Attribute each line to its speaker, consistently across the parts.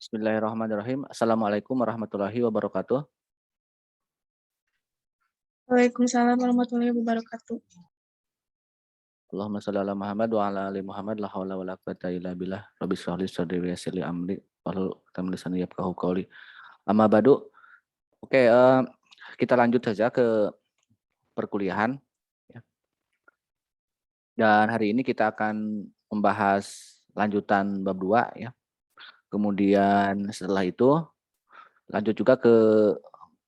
Speaker 1: Bismillahirrahmanirrahim. Assalamualaikum warahmatullahi wabarakatuh.
Speaker 2: Waalaikumsalam warahmatullahi wabarakatuh.
Speaker 1: Allahumma shalli ala Muhammad wa ala ali Muhammad la haula wala quwata illa billah. Rabbi shrah li sadri wa yassir li amri wahlul 'uqdatam min lisani yafqahu qawli. Amma ba'du. Oke, kita lanjut saja ke perkuliahan ya. Dan hari ini kita akan membahas lanjutan bab 2 ya. Kemudian setelah itu lanjut juga ke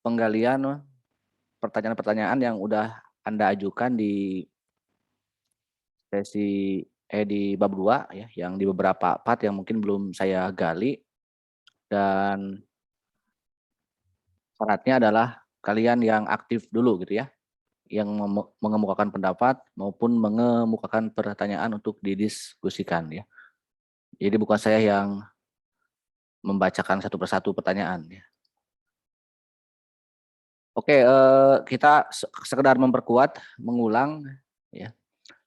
Speaker 1: penggalian pertanyaan-pertanyaan yang udah Anda ajukan di di bab 2 ya, yang di beberapa part yang mungkin belum saya gali, dan syaratnya adalah kalian yang aktif dulu gitu ya, yang mengemukakan pendapat maupun mengemukakan pertanyaan untuk didiskusikan ya. Jadi bukan saya yang membacakan satu persatu pertanyaan ya. Oke, kita sekedar memperkuat, mengulang ya.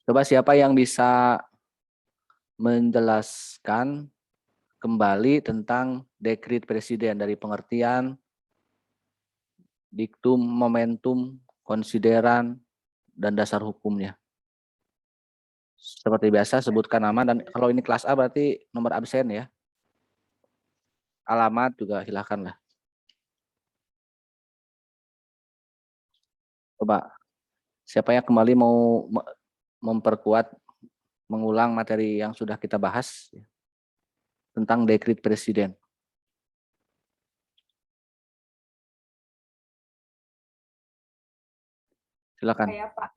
Speaker 1: Coba siapa yang bisa menjelaskan kembali tentang dekret presiden dari pengertian, diktum, momentum, konsideran, dan dasar hukumnya. Seperti biasa sebutkan nama, dan kalau ini kelas A berarti nomor absen ya. Alamat juga silakan lah. Coba siapa yang kembali mau memperkuat, mengulang materi yang sudah kita bahas ya, tentang dekret presiden. Silakan.
Speaker 3: Saya Pak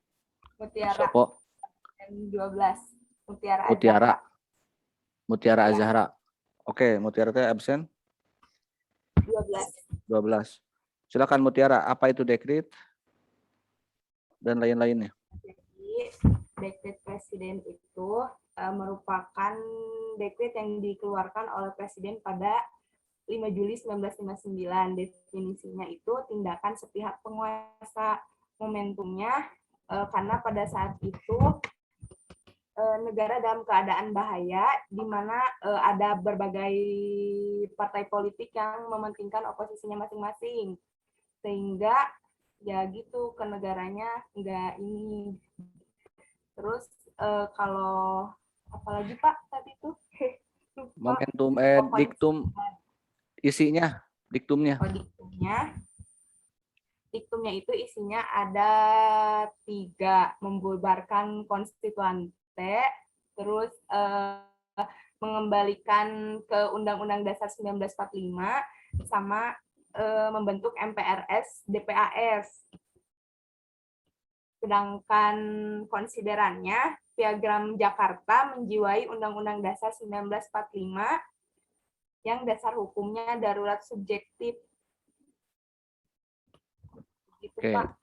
Speaker 3: Mutiara.
Speaker 1: Sopo.
Speaker 3: 12.
Speaker 1: Mutiara
Speaker 3: Ya.
Speaker 1: Azhara. Oke, Mutiara teh absen 12. Silakan Mutiara, apa itu dekret dan lain-lainnya?
Speaker 3: Jadi dekret presiden itu merupakan dekret yang dikeluarkan oleh presiden pada 5 Juli 1959. Definisinya itu tindakan sepihak penguasa. Momentumnya karena pada saat itu negara dalam keadaan bahaya, di mana ada berbagai partai politik yang mementingkan oposisinya masing-masing, sehingga ya gitu ke negaranya enggak ini. Terus kalau apalagi Pak tadi tuh
Speaker 1: momentum diktum isinya, diktumnya.
Speaker 3: Oh, diktumnya itu isinya ada 3: membubarkan konstituante, terus mengembalikan ke Undang-Undang Dasar 1945, sama membentuk MPRS DPAS. Sedangkan konsiderannya, Piagam Jakarta menjiwai Undang-Undang Dasar 1945 yang dasar hukumnya darurat subjektif. Gitu,
Speaker 1: Oke.
Speaker 3: Pak.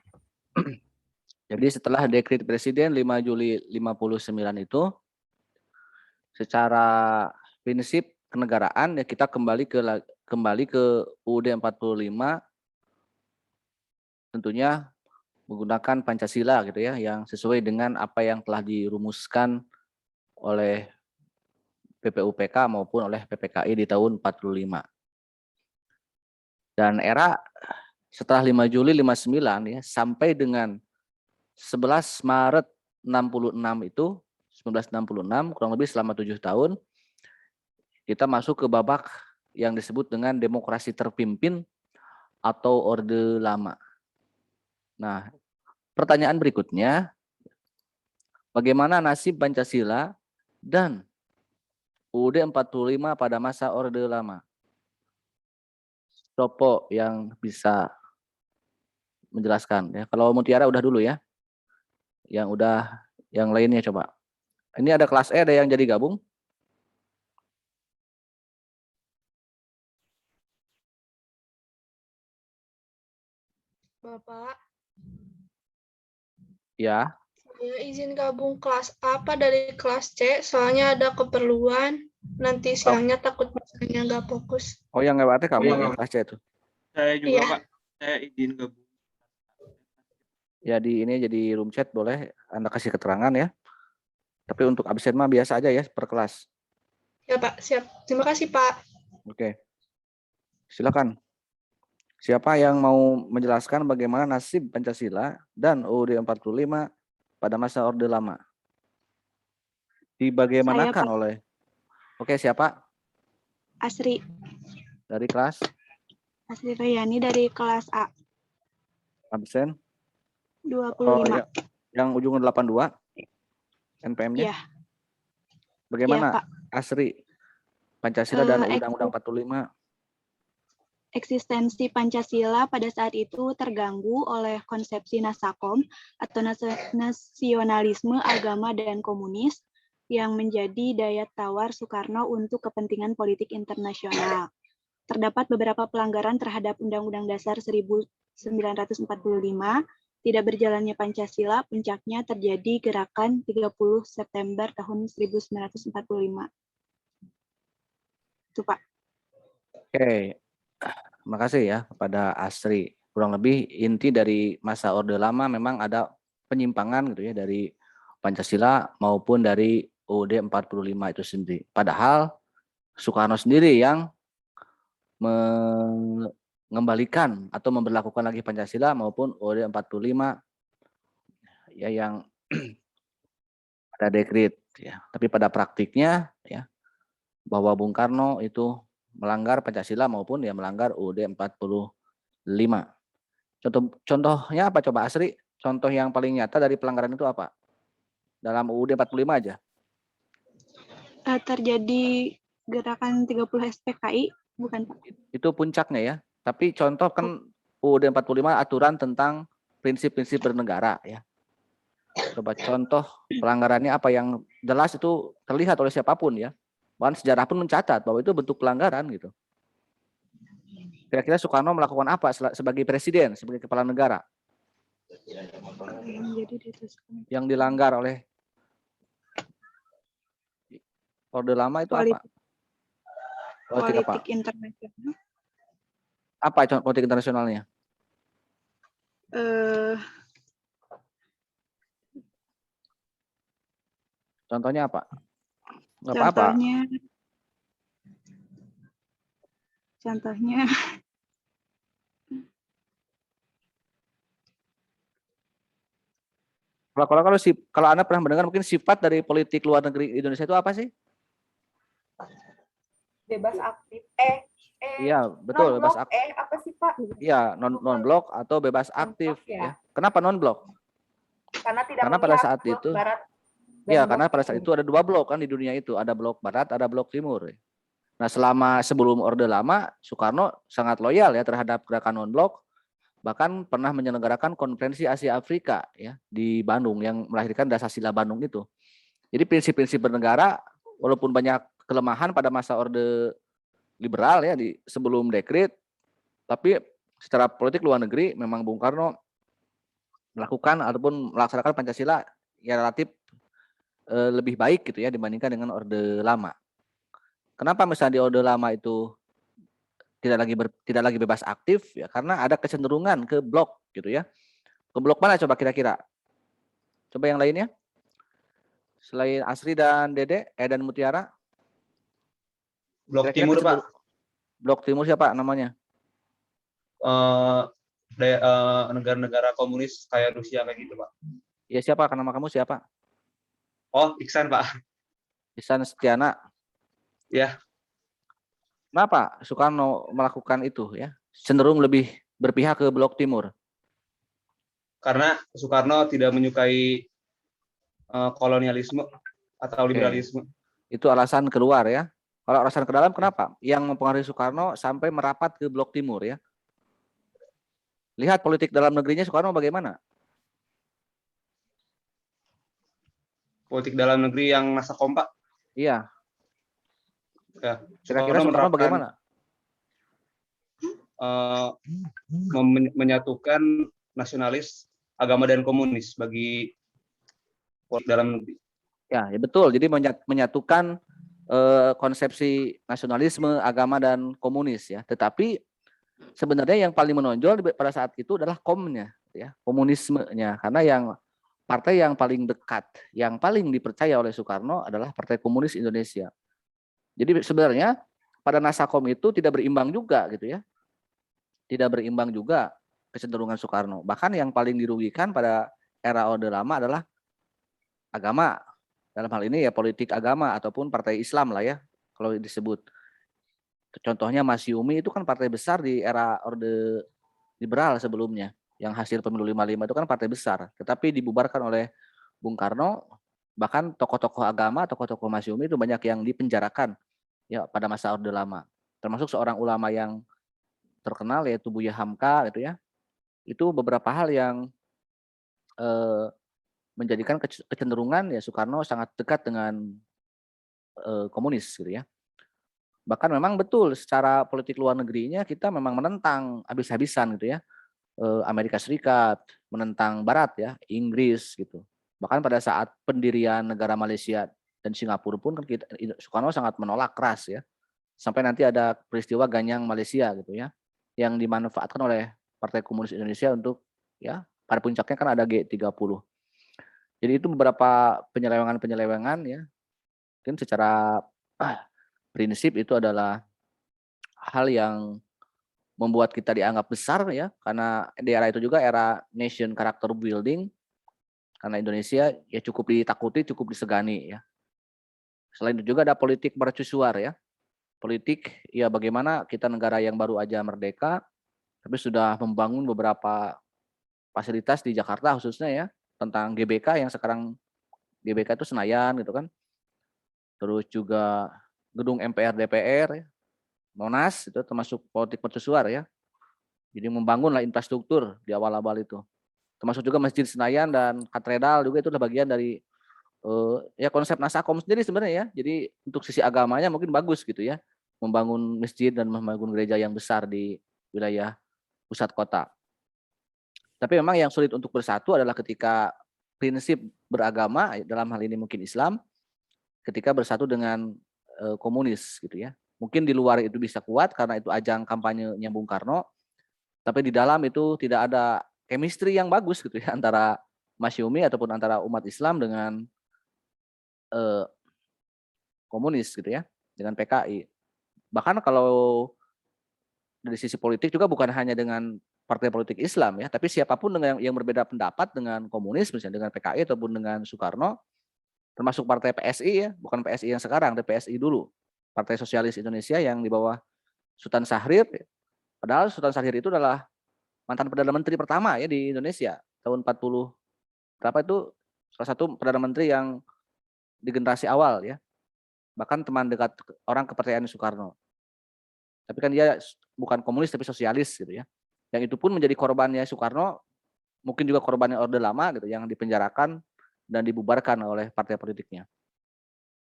Speaker 1: Jadi setelah dekret presiden 5 Juli 59 itu, secara prinsip kenegaraan ya kita kembali ke UUD 45, tentunya menggunakan Pancasila gitu ya, yang sesuai dengan apa yang telah dirumuskan oleh PPUPK maupun oleh PPKI di tahun 45. Dan era setelah 5 Juli 59 ya, sampai dengan 11 Maret 66 itu, 1966, kurang lebih selama 7 tahun, kita masuk ke babak yang disebut dengan demokrasi terpimpin atau Orde Lama. Nah, pertanyaan berikutnya, bagaimana nasib Pancasila dan UUD 45 pada masa Orde Lama? Sopo yang bisa menjelaskan ya. Kalau Mutiara udah dulu ya. Yang lainnya coba. Ini ada kelas E, ada yang jadi gabung?
Speaker 2: Bapak,
Speaker 1: Ya.
Speaker 2: saya izin gabung kelas A apa dari kelas C, soalnya ada keperluan. Nanti siangnya takut misalnya nggak fokus.
Speaker 1: Oh, yang nggak kamu yang kelas C itu?
Speaker 4: Saya juga
Speaker 2: Iya.
Speaker 4: Pak, saya izin gabung.
Speaker 1: Ya di ini jadi room chat boleh Anda kasih keterangan ya. Tapi untuk absen mah biasa aja ya per kelas.
Speaker 2: Ya Pak, siap. Terima kasih Pak.
Speaker 1: Oke. Silakan. Siapa yang mau menjelaskan bagaimana nasib Pancasila dan UUD 45 pada masa Orde Lama? Dibagaimanakan
Speaker 5: Pak.
Speaker 1: oleh... Oke, siapa?
Speaker 5: Asri
Speaker 1: Dari kelas?
Speaker 5: Rayani dari kelas A
Speaker 1: Absen?
Speaker 5: 25.
Speaker 1: Oh, ya. Yang ujungnya 82? NPM-nya?
Speaker 5: Iya.
Speaker 1: Bagaimana,
Speaker 5: Pak.
Speaker 1: Asri? Pancasila dan
Speaker 5: Eh,
Speaker 1: Undang-Undang 45?
Speaker 5: Eksistensi Pancasila pada saat itu terganggu oleh konsepsi Nasakom atau nasionalisme agama dan komunis yang menjadi daya tawar Soekarno untuk kepentingan politik internasional. Terdapat beberapa pelanggaran terhadap Undang-Undang Dasar 1945, tidak berjalannya Pancasila, puncaknya terjadi gerakan 30 September tahun 1945. Itu, Pak.
Speaker 1: Oke. Terima kasih ya kepada Asri. Kurang lebih inti dari masa Orde Lama memang ada penyimpangan gitu ya dari Pancasila maupun dari UUD 45 itu sendiri. Padahal Soekarno sendiri yang mengembalikan atau memberlakukan lagi Pancasila maupun UUD 45 ya yang ada dekret ya. Tapi pada praktiknya ya bahwa Bung Karno itu melanggar Pancasila maupun dia melanggar UUD 45. Contohnya apa coba Asri? Contoh yang paling nyata dari pelanggaran itu apa? Dalam UUD 45 aja.
Speaker 5: Terjadi gerakan 30 SPKI, bukan Pak?
Speaker 1: Itu puncaknya ya. Tapi contoh kan UUD 45 aturan tentang prinsip-prinsip bernegara ya. Coba contoh pelanggarannya apa yang jelas itu terlihat oleh siapapun ya. Bahkan sejarah pun mencatat bahwa itu bentuk pelanggaran gitu. Kira-kira Soekarno melakukan apa sebagai presiden, sebagai kepala negara? Yang dilanggar oleh Orde Lama itu apa?
Speaker 5: Politik internasional.
Speaker 1: Apa politik internasionalnya? Contohnya apa? Nggak apa-apa.
Speaker 5: Contohnya
Speaker 1: kalau Anda pernah mendengar mungkin sifat dari politik luar negeri Indonesia itu apa sih?
Speaker 3: Bebas aktif.
Speaker 1: Iya, betul, bebas aktif.
Speaker 3: Apa sih, Pak?
Speaker 1: Iya, non-blok atau bebas aktif ya. Kenapa non-blok?
Speaker 3: Karena
Speaker 1: pada saat itu
Speaker 3: barat.
Speaker 1: Ya, karena pada saat itu ada dua blok kan di dunia itu, ada blok barat, ada blok timur. Nah, sebelum Orde Lama, Soekarno sangat loyal ya terhadap gerakan non-blok, bahkan pernah menyelenggarakan konferensi Asia Afrika ya di Bandung yang melahirkan Dasar-Sila Bandung itu. Jadi prinsip-prinsip bernegara walaupun banyak kelemahan pada masa Orde Liberal ya di sebelum dekret, tapi secara politik luar negeri memang Bung Karno melakukan ataupun melaksanakan Pancasila ya relatif lebih baik gitu ya dibandingkan dengan Orde Lama. Kenapa misalnya di Orde Lama itu tidak lagi bebas aktif ya karena ada kecenderungan ke blok gitu ya. Ke blok mana coba kira-kira? Coba yang lainnya. Selain Asri dan Dede, dan Mutiara.
Speaker 4: Blok Timur, Pak.
Speaker 1: Blok Timur siapa namanya?
Speaker 4: Negara-negara komunis kayak Rusia kayak gitu, Pak.
Speaker 1: Ya siapa? Nama kamu siapa?
Speaker 4: Oh, Iksan, Pak.
Speaker 1: Ihsan Setiana.
Speaker 4: Ya.
Speaker 1: Kenapa Soekarno melakukan itu ya? Cenderung lebih berpihak ke blok timur.
Speaker 4: Karena Soekarno tidak menyukai kolonialisme atau liberalisme.
Speaker 1: Itu alasan keluar ya. Kalau alasan ke dalam kenapa? Yang mempengaruhi Soekarno sampai merapat ke blok timur ya. Lihat politik dalam negerinya Soekarno bagaimana?
Speaker 4: Politik dalam negeri yang masa kompak.
Speaker 1: Iya.
Speaker 4: Ya,
Speaker 1: Kira-kira Soekarno bagaimana?
Speaker 4: Menyatukan nasionalis, agama dan komunis bagi politik dalam negeri.
Speaker 1: Ya betul. Jadi menyatukan konsepsi nasionalisme, agama dan komunis ya. Tetapi sebenarnya yang paling menonjol pada saat itu adalah komnya, ya, komunismenya. Karena yang partai yang paling dekat, yang paling dipercaya oleh Soekarno adalah Partai Komunis Indonesia. Jadi sebenarnya pada Nasakom itu tidak berimbang juga gitu ya. Tidak berimbang juga kecenderungan Soekarno. Bahkan yang paling dirugikan pada era Orde Lama adalah agama. Dalam hal ini ya politik agama ataupun partai Islam lah ya kalau disebut. Contohnya Masyumi itu kan partai besar di era Orde Liberal sebelumnya. Yang hasil pemilu 55 itu kan partai besar. Tetapi dibubarkan oleh Bung Karno. Bahkan tokoh-tokoh agama, tokoh-tokoh Masyumi itu banyak yang dipenjarakan ya pada masa Orde Lama. Termasuk seorang ulama yang terkenal yaitu Buya Hamka gitu ya. Itu beberapa hal yang menjadikan kecenderungan ya Soekarno sangat dekat dengan komunis gitu ya. Bahkan memang betul secara politik luar negerinya kita memang menentang habis-habisan gitu ya. Amerika Serikat, menentang Barat ya, Inggris gitu. Bahkan pada saat pendirian negara Malaysia dan Singapura pun kan Soekarno sangat menolak keras ya. Sampai nanti ada peristiwa Ganyang Malaysia gitu ya, yang dimanfaatkan oleh Partai Komunis Indonesia untuk ya pada puncaknya kan ada G30. Jadi itu beberapa penyelewengan-penyelewengan ya. Mungkin secara prinsip itu adalah hal yang membuat kita dianggap besar ya, karena di era itu juga era nation character building, karena Indonesia ya cukup ditakuti, cukup disegani ya. Selain itu juga ada politik mercusuar ya. Politik ya bagaimana kita negara yang baru aja merdeka, tapi sudah membangun beberapa fasilitas di Jakarta khususnya ya, tentang GBK yang sekarang GBK itu Senayan gitu kan. Terus juga gedung MPR DPR ya, Monas itu termasuk politik mercusuar ya. Jadi membangunlah infrastruktur di awal-awal itu. Termasuk juga Masjid Senayan dan katedral juga itu adalah bagian dari ya konsep Nasakom sendiri sebenarnya ya. Jadi untuk sisi agamanya mungkin bagus gitu ya. Membangun masjid dan membangun gereja yang besar di wilayah pusat kota. Tapi memang yang sulit untuk bersatu adalah ketika prinsip beragama dalam hal ini mungkin Islam ketika bersatu dengan komunis gitu ya. Mungkin di luar itu bisa kuat karena itu ajang kampanyenya Bung Karno, tapi di dalam itu tidak ada chemistry yang bagus gitu ya antara Masyumi ataupun antara umat Islam dengan komunis gitu ya, dengan PKI. Bahkan kalau dari sisi politik juga bukan hanya dengan partai politik Islam ya, tapi siapapun dengan yang berbeda pendapat dengan komunis misalnya dengan PKI ataupun dengan Soekarno, termasuk partai PSI ya, bukan PSI yang sekarang, tapi PSI dulu, Partai Sosialis Indonesia yang di bawah Sultan Syahrir. Padahal Sultan Syahrir itu adalah mantan Perdana Menteri pertama ya di Indonesia tahun 40 berapa itu, salah satu Perdana Menteri yang di generasi awal ya, bahkan teman dekat orang kepercayaan Soekarno. Tapi kan dia bukan komunis tapi sosialis gitu ya. Yang itu pun menjadi korbannya Soekarno, mungkin juga korbannya Orde Lama gitu yang dipenjarakan dan dibubarkan oleh partai politiknya.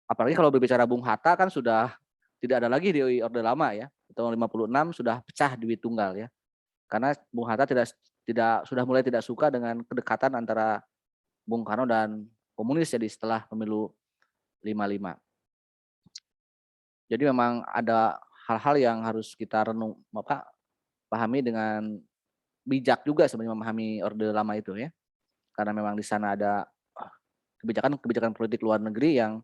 Speaker 1: Apalagi kalau berbicara Bung Hatta kan sudah tidak ada lagi di Orde Lama ya. Tahun 56 sudah pecah di Tunggal ya. Karena Bung Hatta sudah mulai tidak suka dengan kedekatan antara Bung Karno dan komunis jadi setelah pemilu 55. Jadi memang ada hal-hal yang harus kita pahami dengan bijak juga sebenarnya memahami Orde Lama itu ya. Karena memang di sana ada kebijakan politik luar negeri yang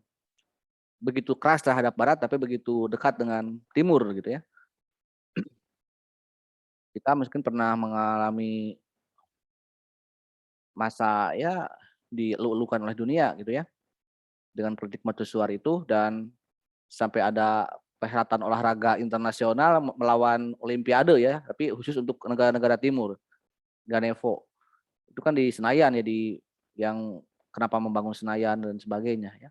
Speaker 1: begitu keras terhadap Barat tapi begitu dekat dengan Timur gitu ya. Kita mungkin pernah mengalami masa ya dilulukan oleh dunia gitu ya dengan politik mercusuar itu, dan sampai ada perhelatan olahraga internasional melawan Olimpiade ya, tapi khusus untuk negara-negara Timur, Ganevo. Itu kan di Senayan ya, di yang kenapa membangun Senayan dan sebagainya ya.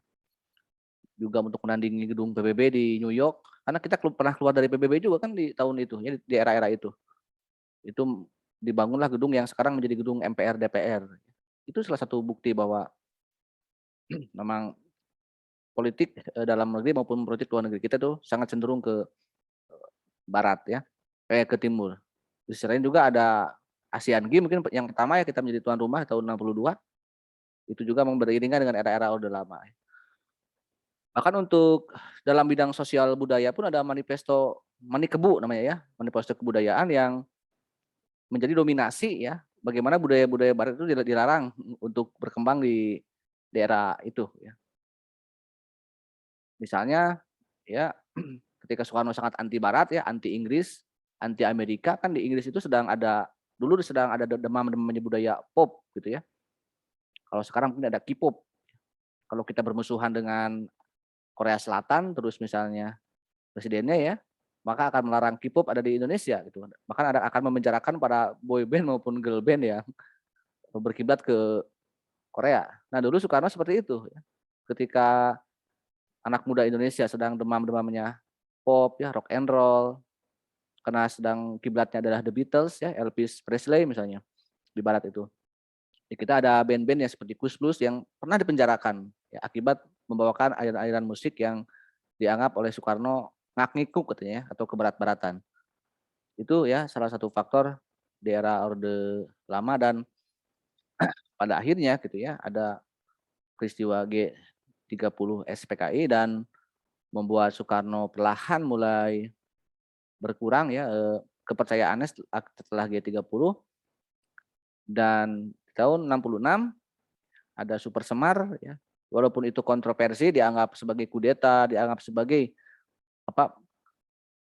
Speaker 1: Juga untuk menandingi gedung PBB di New York, karena kita pernah keluar dari PBB juga kan di tahun itu ya, di era-era itu. Itu dibangunlah gedung yang sekarang menjadi gedung MPR DPR. Itu salah satu bukti bahwa memang politik dalam negeri maupun politik luar negeri kita tuh sangat cenderung ke barat ya, ke timur. Di sisi lain juga ada ASEAN Games mungkin yang pertama ya kita menjadi tuan rumah tahun 62. Itu juga beriringan dengan era-era Orde Lama. Bahkan untuk dalam bidang sosial budaya pun ada manifesto Manikebu namanya ya, manifesto kebudayaan yang menjadi dominasi ya, bagaimana budaya-budaya barat itu dilarang untuk berkembang di daerah itu ya. Misalnya ya ketika Soekarno sangat anti Barat ya, anti Inggris, anti Amerika, kan di Inggris itu dulu sedang ada demam budaya pop gitu ya. Kalau sekarang mungkin ada K-pop. Kalau kita bermusuhan dengan Korea Selatan, terus misalnya presidennya ya, maka akan melarang K-pop ada di Indonesia gitu. Bahkan akan memenjarakan para boy band maupun girl band ya berkiblat ke Korea. Nah dulu Soekarno seperti itu ya. Ketika anak muda Indonesia sedang demam-demamnya pop ya, rock and roll, karena sedang kiblatnya adalah The Beatles ya, Elvis Presley misalnya di barat itu. Ya, kita ada band-band yang seperti Kus Plus yang pernah dipenjarakan ya, akibat membawakan aliran-aliran musik yang dianggap oleh Soekarno ngak-ngikuk katanya ya, atau keberat-beratan. Itu ya salah satu faktor di era Orde Lama, dan pada akhirnya gitu ya ada peristiwa G30 SPKI dan membuat Soekarno perlahan mulai berkurang ya kepercayaannya setelah G30, dan tahun 66 ada Super Semar ya. Walaupun itu kontroversi, dianggap sebagai kudeta, dianggap sebagai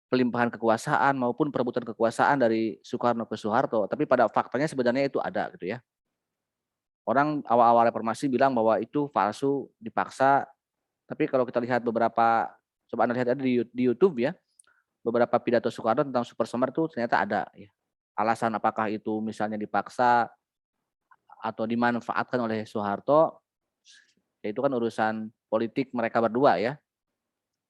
Speaker 1: pelimpahan kekuasaan maupun perebutan kekuasaan dari Soekarno ke Soeharto, tapi pada faktanya sebenarnya itu ada gitu ya. Orang awal-awal reformasi bilang bahwa itu palsu, dipaksa, tapi kalau kita lihat beberapa, coba Anda lihat di YouTube ya, beberapa pidato Soekarno tentang Super Semar itu ternyata ada ya. Alasan apakah itu misalnya dipaksa atau dimanfaatkan oleh Soeharto, ya itu kan urusan politik mereka berdua ya.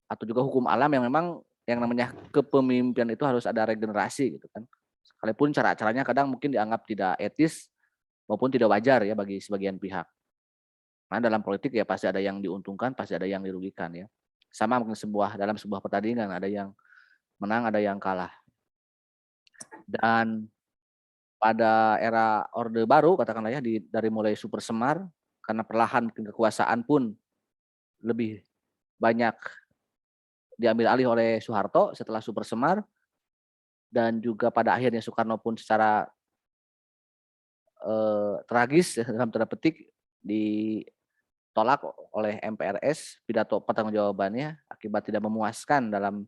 Speaker 1: Atau juga hukum alam yang memang yang namanya kepemimpinan itu harus ada regenerasi gitu kan. Sekalipun cara-caranya kadang mungkin dianggap tidak etis maupun tidak wajar ya bagi sebagian pihak. Karena dalam politik ya pasti ada yang diuntungkan, pasti ada yang dirugikan ya. Sama mungkin dalam sebuah pertandingan ada yang menang, ada yang kalah. Dan pada era Orde Baru katakanlah ya, dari mulai Super Semar, karena perlahan kekuasaan pun lebih banyak diambil alih oleh Soeharto setelah Super Semar, dan juga pada akhirnya Soekarno pun secara tragis dalam tanda petik ditolak oleh MPRS pidato pertanggungjawabannya akibat tidak memuaskan dalam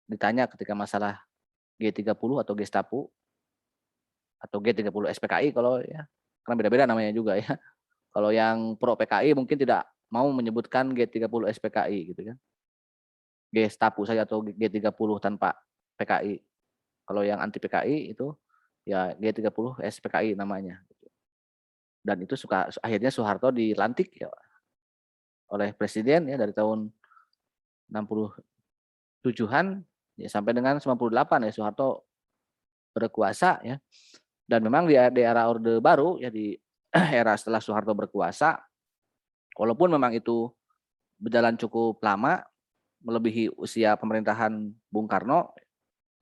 Speaker 1: ditanya ketika masalah G30 atau Gestapo atau G30 SPKI kalau ya, karena beda-beda namanya juga ya. Kalau yang pro PKI mungkin tidak mau menyebutkan G30 SPKI gitu kan. Gestapo saja atau G30 tanpa PKI. Kalau yang anti PKI itu ya G30 SPKI namanya. Dan itu akhirnya Soeharto dilantik ya oleh presiden ya dari tahun 67-an ya sampai dengan 98 ya Soeharto berkuasa ya. Dan memang di era Orde Baru ya, di era setelah Soeharto berkuasa, walaupun memang itu berjalan cukup lama melebihi usia pemerintahan Bung Karno.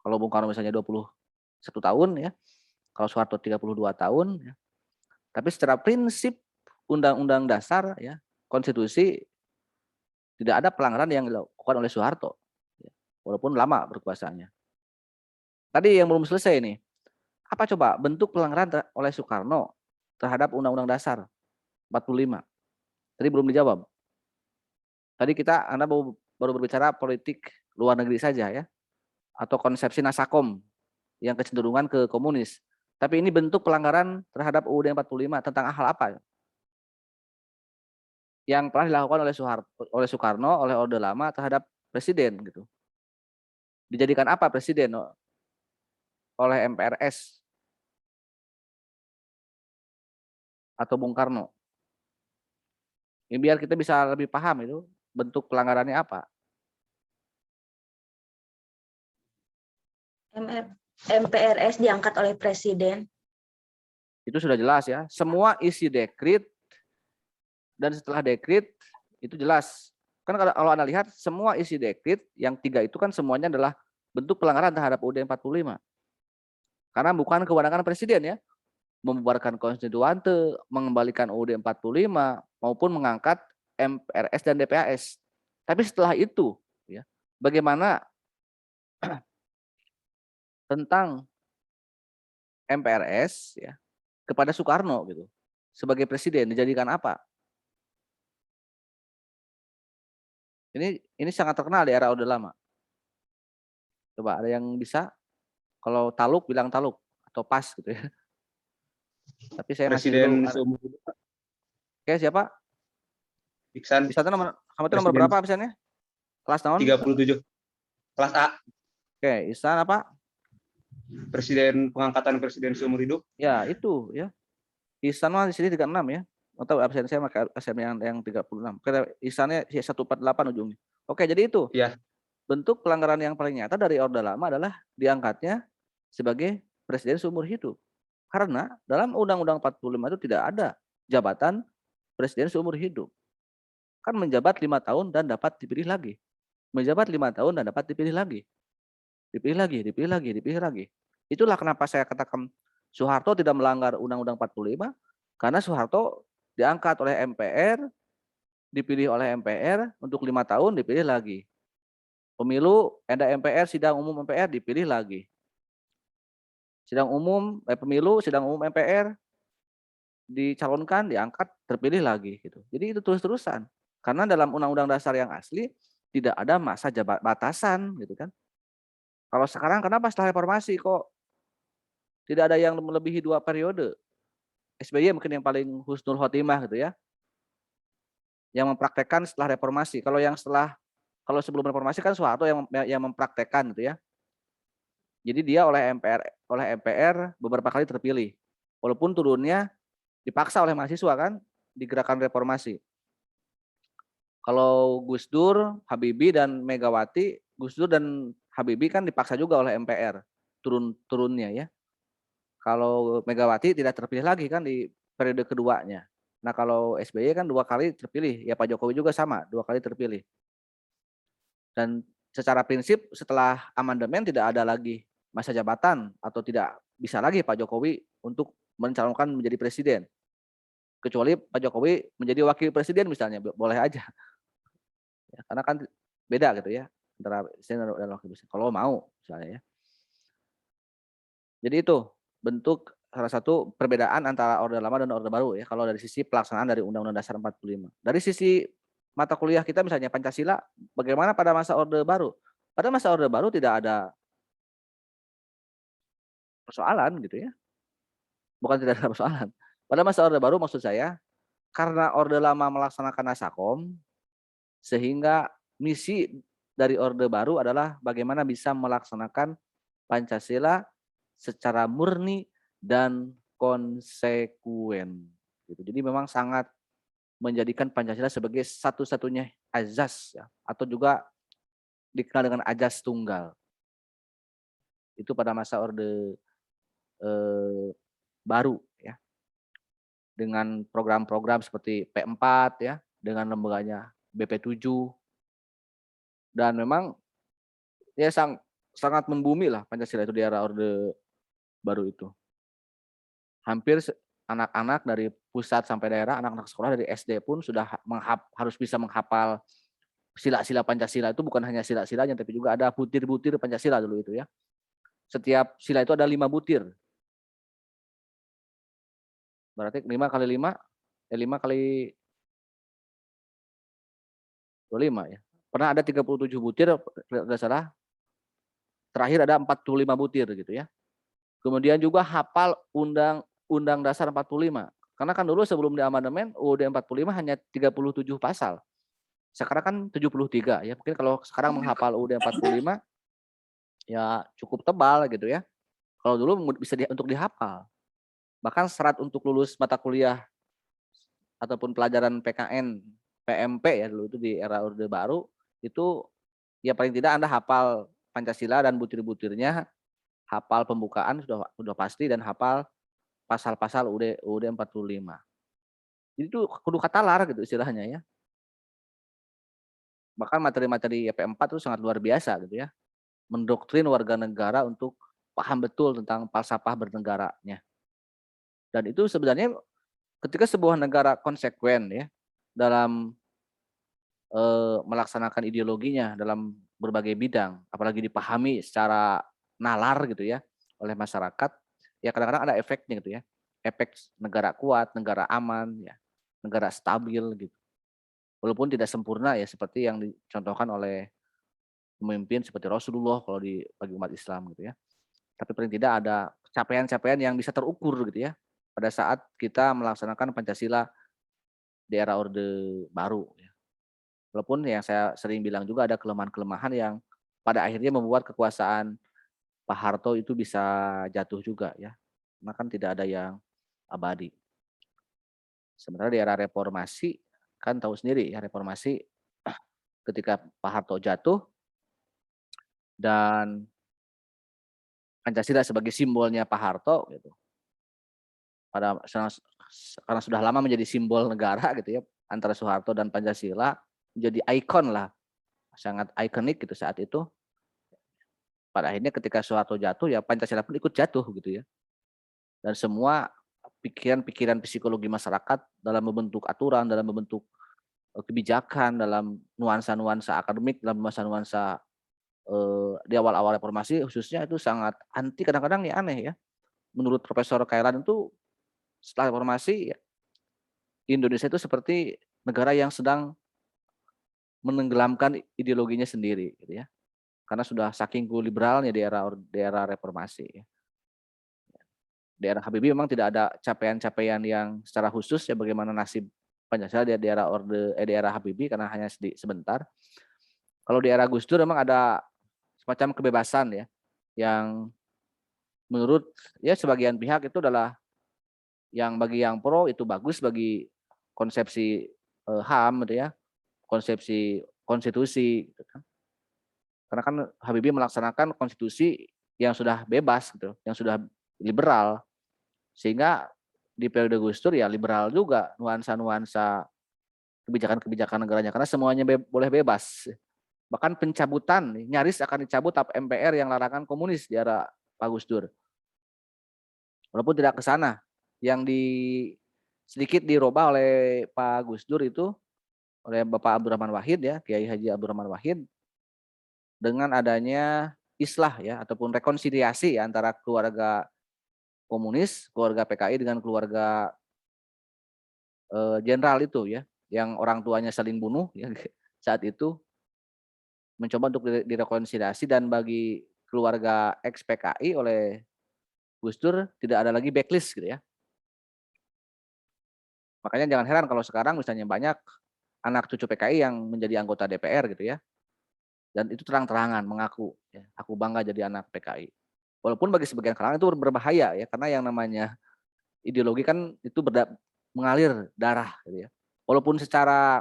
Speaker 1: Kalau Bung Karno misalnya 21 tahun ya, kalau Soeharto 32 tahun ya. Tapi secara prinsip Undang-Undang Dasar ya, konstitusi, tidak ada pelanggaran yang dilakukan oleh Soeharto. Ya, walaupun lama berkuasanya. Tadi yang belum selesai nih. Apa coba bentuk pelanggaran oleh Soekarno terhadap Undang-Undang Dasar 45? Tadi belum dijawab. Tadi Anda baru berbicara politik luar negeri saja ya, atau konsepsi Nasakom yang kecenderungan ke komunis. Tapi ini bentuk pelanggaran terhadap UUD 45 tentang hal apa? Yang pernah dilakukan oleh Soekarno, oleh Orde Lama terhadap presiden gitu. Dijadikan apa presiden oleh MPRS atau Bung Karno? Ini biar kita bisa lebih paham itu bentuk pelanggarannya apa.
Speaker 6: MPRS diangkat oleh presiden.
Speaker 1: Itu sudah jelas ya. Semua isi dekrit dan setelah dekrit itu jelas. Kan kalau Anda lihat semua isi dekrit yang 3 itu kan semuanya adalah bentuk pelanggaran terhadap UUD 45. Karena bukan kewenangan presiden ya. Membubarkan konstituante, mengembalikan UUD 45 maupun mengangkat MPRS dan DPAS. Tapi setelah itu ya, bagaimana tentang MPRS ya kepada Soekarno gitu sebagai presiden dijadikan apa? Ini sangat terkenal di era Orde Lama. Coba ada yang bisa? Kalau taluk bilang taluk atau pas gitu ya. Tapi saya ngasih dulu.
Speaker 4: Presiden seumur hidup, Pak.
Speaker 1: Oke, siapa?
Speaker 4: Iksan,
Speaker 1: Bisa nomor kamu itu nomor
Speaker 4: Presiden
Speaker 1: berapa absennya? Kelas tahun?
Speaker 4: 37. Kelas A,
Speaker 1: Oke, Ihsan apa?
Speaker 4: Presiden pengangkatan presiden seumur hidup.
Speaker 1: Ya, itu ya. Ihsan mah di sini 36 ya. Atau absen saya pakai absen yang 36. Karena Ihsannya 148 ujungnya. Oke, jadi itu.
Speaker 4: Ya,
Speaker 1: Bentuk pelanggaran yang paling nyata dari Orde Lama adalah diangkatnya sebagai presiden seumur hidup. Karena dalam Undang-Undang 45 itu tidak ada jabatan presiden seumur hidup. Kan menjabat 5 tahun dan dapat dipilih lagi. Menjabat 5 tahun dan dapat dipilih lagi. Dipilih lagi, dipilih lagi, dipilih lagi. Itulah kenapa saya katakan Soeharto tidak melanggar Undang-Undang 45, karena Soeharto diangkat oleh MPR, dipilih oleh MPR untuk 5 tahun, dipilih lagi. Pemilu, ada MPR, sidang umum MPR, dipilih lagi. Sidang umum, pemilu, sidang umum MPR, dicalonkan, diangkat, terpilih lagi. Gitu. Jadi itu terus-terusan. Karena dalam Undang-Undang Dasar yang asli, tidak ada masa batasan. Gitu kan. Kalau sekarang kenapa setelah reformasi kok tidak ada yang melebihi 2 periode? SBY mungkin yang paling husnul khotimah gitu ya. Yang mempraktekkan setelah reformasi. Kalau sebelum reformasi kan Soeharto yang mempraktekkan gitu ya. Jadi dia oleh MPR beberapa kali terpilih. Walaupun turunnya dipaksa oleh mahasiswa kan di gerakan reformasi. Kalau Gus Dur, Habibie dan Megawati, Gus Dur dan Habibie kan dipaksa juga oleh MPR turunnya ya. Kalau Megawati tidak terpilih lagi kan di periode keduanya. Nah kalau SBY kan 2 kali terpilih, ya Pak Jokowi juga sama, 2 kali terpilih. Dan secara prinsip setelah amandemen tidak ada lagi masa jabatan atau tidak bisa lagi Pak Jokowi untuk mencalonkan menjadi presiden. Kecuali Pak Jokowi menjadi wakil presiden misalnya, boleh aja. Ya, karena kan beda gitu ya antara presiden dan wakil presiden. Kalau mau misalnya ya. Jadi itu bentuk salah satu perbedaan antara Orde Lama dan Orde Baru ya kalau dari sisi pelaksanaan dari Undang-Undang Dasar 45. Dari sisi mata kuliah kita misalnya Pancasila, bagaimana pada masa Orde Baru? Pada masa Orde Baru tidak ada persoalan gitu ya. Bukan tidak ada persoalan. Pada masa Orde Baru maksud saya, karena Orde Lama melaksanakan Nasakom, sehingga misi dari Orde Baru adalah bagaimana bisa melaksanakan Pancasila secara murni dan konsekuen. Gitu. Jadi memang sangat menjadikan Pancasila sebagai satu-satunya azas ya, atau juga dikenal dengan azas tunggal. Itu pada masa Orde Baru ya. Dengan program-program seperti P4 ya, dengan lembaganya BP7 dan memang ya sangat membumi lah Pancasila itu di era Orde Baru itu. Hampir anak-anak dari pusat sampai daerah, anak-anak sekolah dari SD pun sudah harus bisa menghafal sila-sila Pancasila. Itu bukan hanya sila-silanya, tapi juga ada butir-butir Pancasila dulu itu ya. Setiap sila itu ada 5 butir. Berarti 5 kali 5, 5 kali 25 ya. Pernah ada 37 butir, tidak salah. Terakhir ada 45 butir gitu ya. Kemudian juga hafal Undang Dasar 45. Karena kan dulu sebelum di amandemen UUD 45 hanya 37 pasal. Sekarang kan 73 ya. Mungkin kalau sekarang menghafal UUD 45 ya cukup tebal gitu ya. Kalau dulu bisa untuk dihafal. Bahkan syarat untuk lulus mata kuliah ataupun pelajaran PKN, PMP ya dulu itu di era Orde Baru itu ya paling tidak Anda hafal Pancasila dan butir-butirnya, hafal pembukaan sudah pasti dan hafal pasal-pasal UUD 45. Jadi itu kudu katalar gitu istilahnya ya. Bahkan materi-materi P4 itu sangat luar biasa gitu ya. Mendoktrin warga negara untuk paham betul tentang falsafah bernegaranya. Dan itu sebenarnya ketika sebuah negara konsekuen ya dalam melaksanakan ideologinya dalam berbagai bidang, apalagi dipahami secara nalar gitu ya oleh masyarakat, ya kadang-kadang ada efeknya gitu ya. Efek negara kuat, negara aman, ya, negara stabil gitu. Walaupun tidak sempurna ya seperti yang dicontohkan oleh pemimpin seperti Rasulullah kalau bagi umat Islam gitu ya. Tapi paling tidak ada capaian-capaian yang bisa terukur gitu ya pada saat kita melaksanakan Pancasila di era Orde Baru ya. Walaupun yang saya sering bilang juga ada kelemahan-kelemahan yang pada akhirnya membuat kekuasaan Pak Harto itu bisa jatuh juga ya. Karena kan tidak ada yang abadi. Sementara di era reformasi kan tahu sendiri ya, reformasi ketika Pak Harto jatuh dan Pancasila sebagai simbolnya Pak Harto gitu. Karena sudah lama menjadi simbol negara gitu ya, antara Soeharto dan Pancasila menjadi ikon lah, sangat ikonik gitu saat itu. Pada akhirnya ketika Soeharto jatuh ya Pancasila pun ikut jatuh gitu ya. Dan semua pikiran-pikiran psikologi masyarakat dalam membentuk aturan, dalam membentuk kebijakan, dalam nuansa-nuansa akademik, dalam nuansa-nuansa di awal-awal reformasi khususnya itu sangat anti, kadang-kadang ya aneh ya. Menurut Profesor Kailan itu setelah reformasi ya, Indonesia itu seperti negara yang sedang menenggelamkan ideologinya sendiri gitu ya. Karena sudah saking liberalnya di era reformasi ya. Di era Habibie memang tidak ada capaian-capaian yang secara khusus ya bagaimana nasib Pancasila di era Habibie karena hanya sebentar. Kalau di era Gus Dur memang ada semacam kebebasan ya yang menurut ya sebagian pihak itu adalah yang bagi yang pro itu bagus bagi konsepsi HAM gitu ya, konsepsi konstitusi gitu kan. Karena kan Habibie melaksanakan konstitusi yang sudah bebas gitu, yang sudah liberal. Sehingga di periode Gus Dur ya liberal juga nuansa-nuansa kebijakan-kebijakan negaranya karena semuanya boleh bebas. Bahkan pencabutan nyaris akan dicabut MPR yang larangan komunis di era Pak Gus Dur. Walaupun tidak ke sana. Yang sedikit dirubah oleh Pak Gus Dur itu oleh Bapak Abdurrahman Wahid ya, Kiai Haji Abdurrahman Wahid dengan adanya islah ya ataupun rekonsiliasi ya, antara keluarga komunis, keluarga PKI dengan keluarga jenderal itu ya, yang orang tuanya saling bunuh ya saat itu, mencoba untuk direkonsiliasi dan bagi keluarga ex PKI oleh Gus Dur tidak ada lagi backlist gitu ya. Makanya jangan heran kalau sekarang misalnya banyak anak cucu PKI yang menjadi anggota DPR gitu ya. Dan itu terang-terangan mengaku ya, aku bangga jadi anak PKI. Walaupun bagi sebagian kalangan itu berbahaya ya karena yang namanya ideologi kan itu mengalir darah gitu ya. Walaupun secara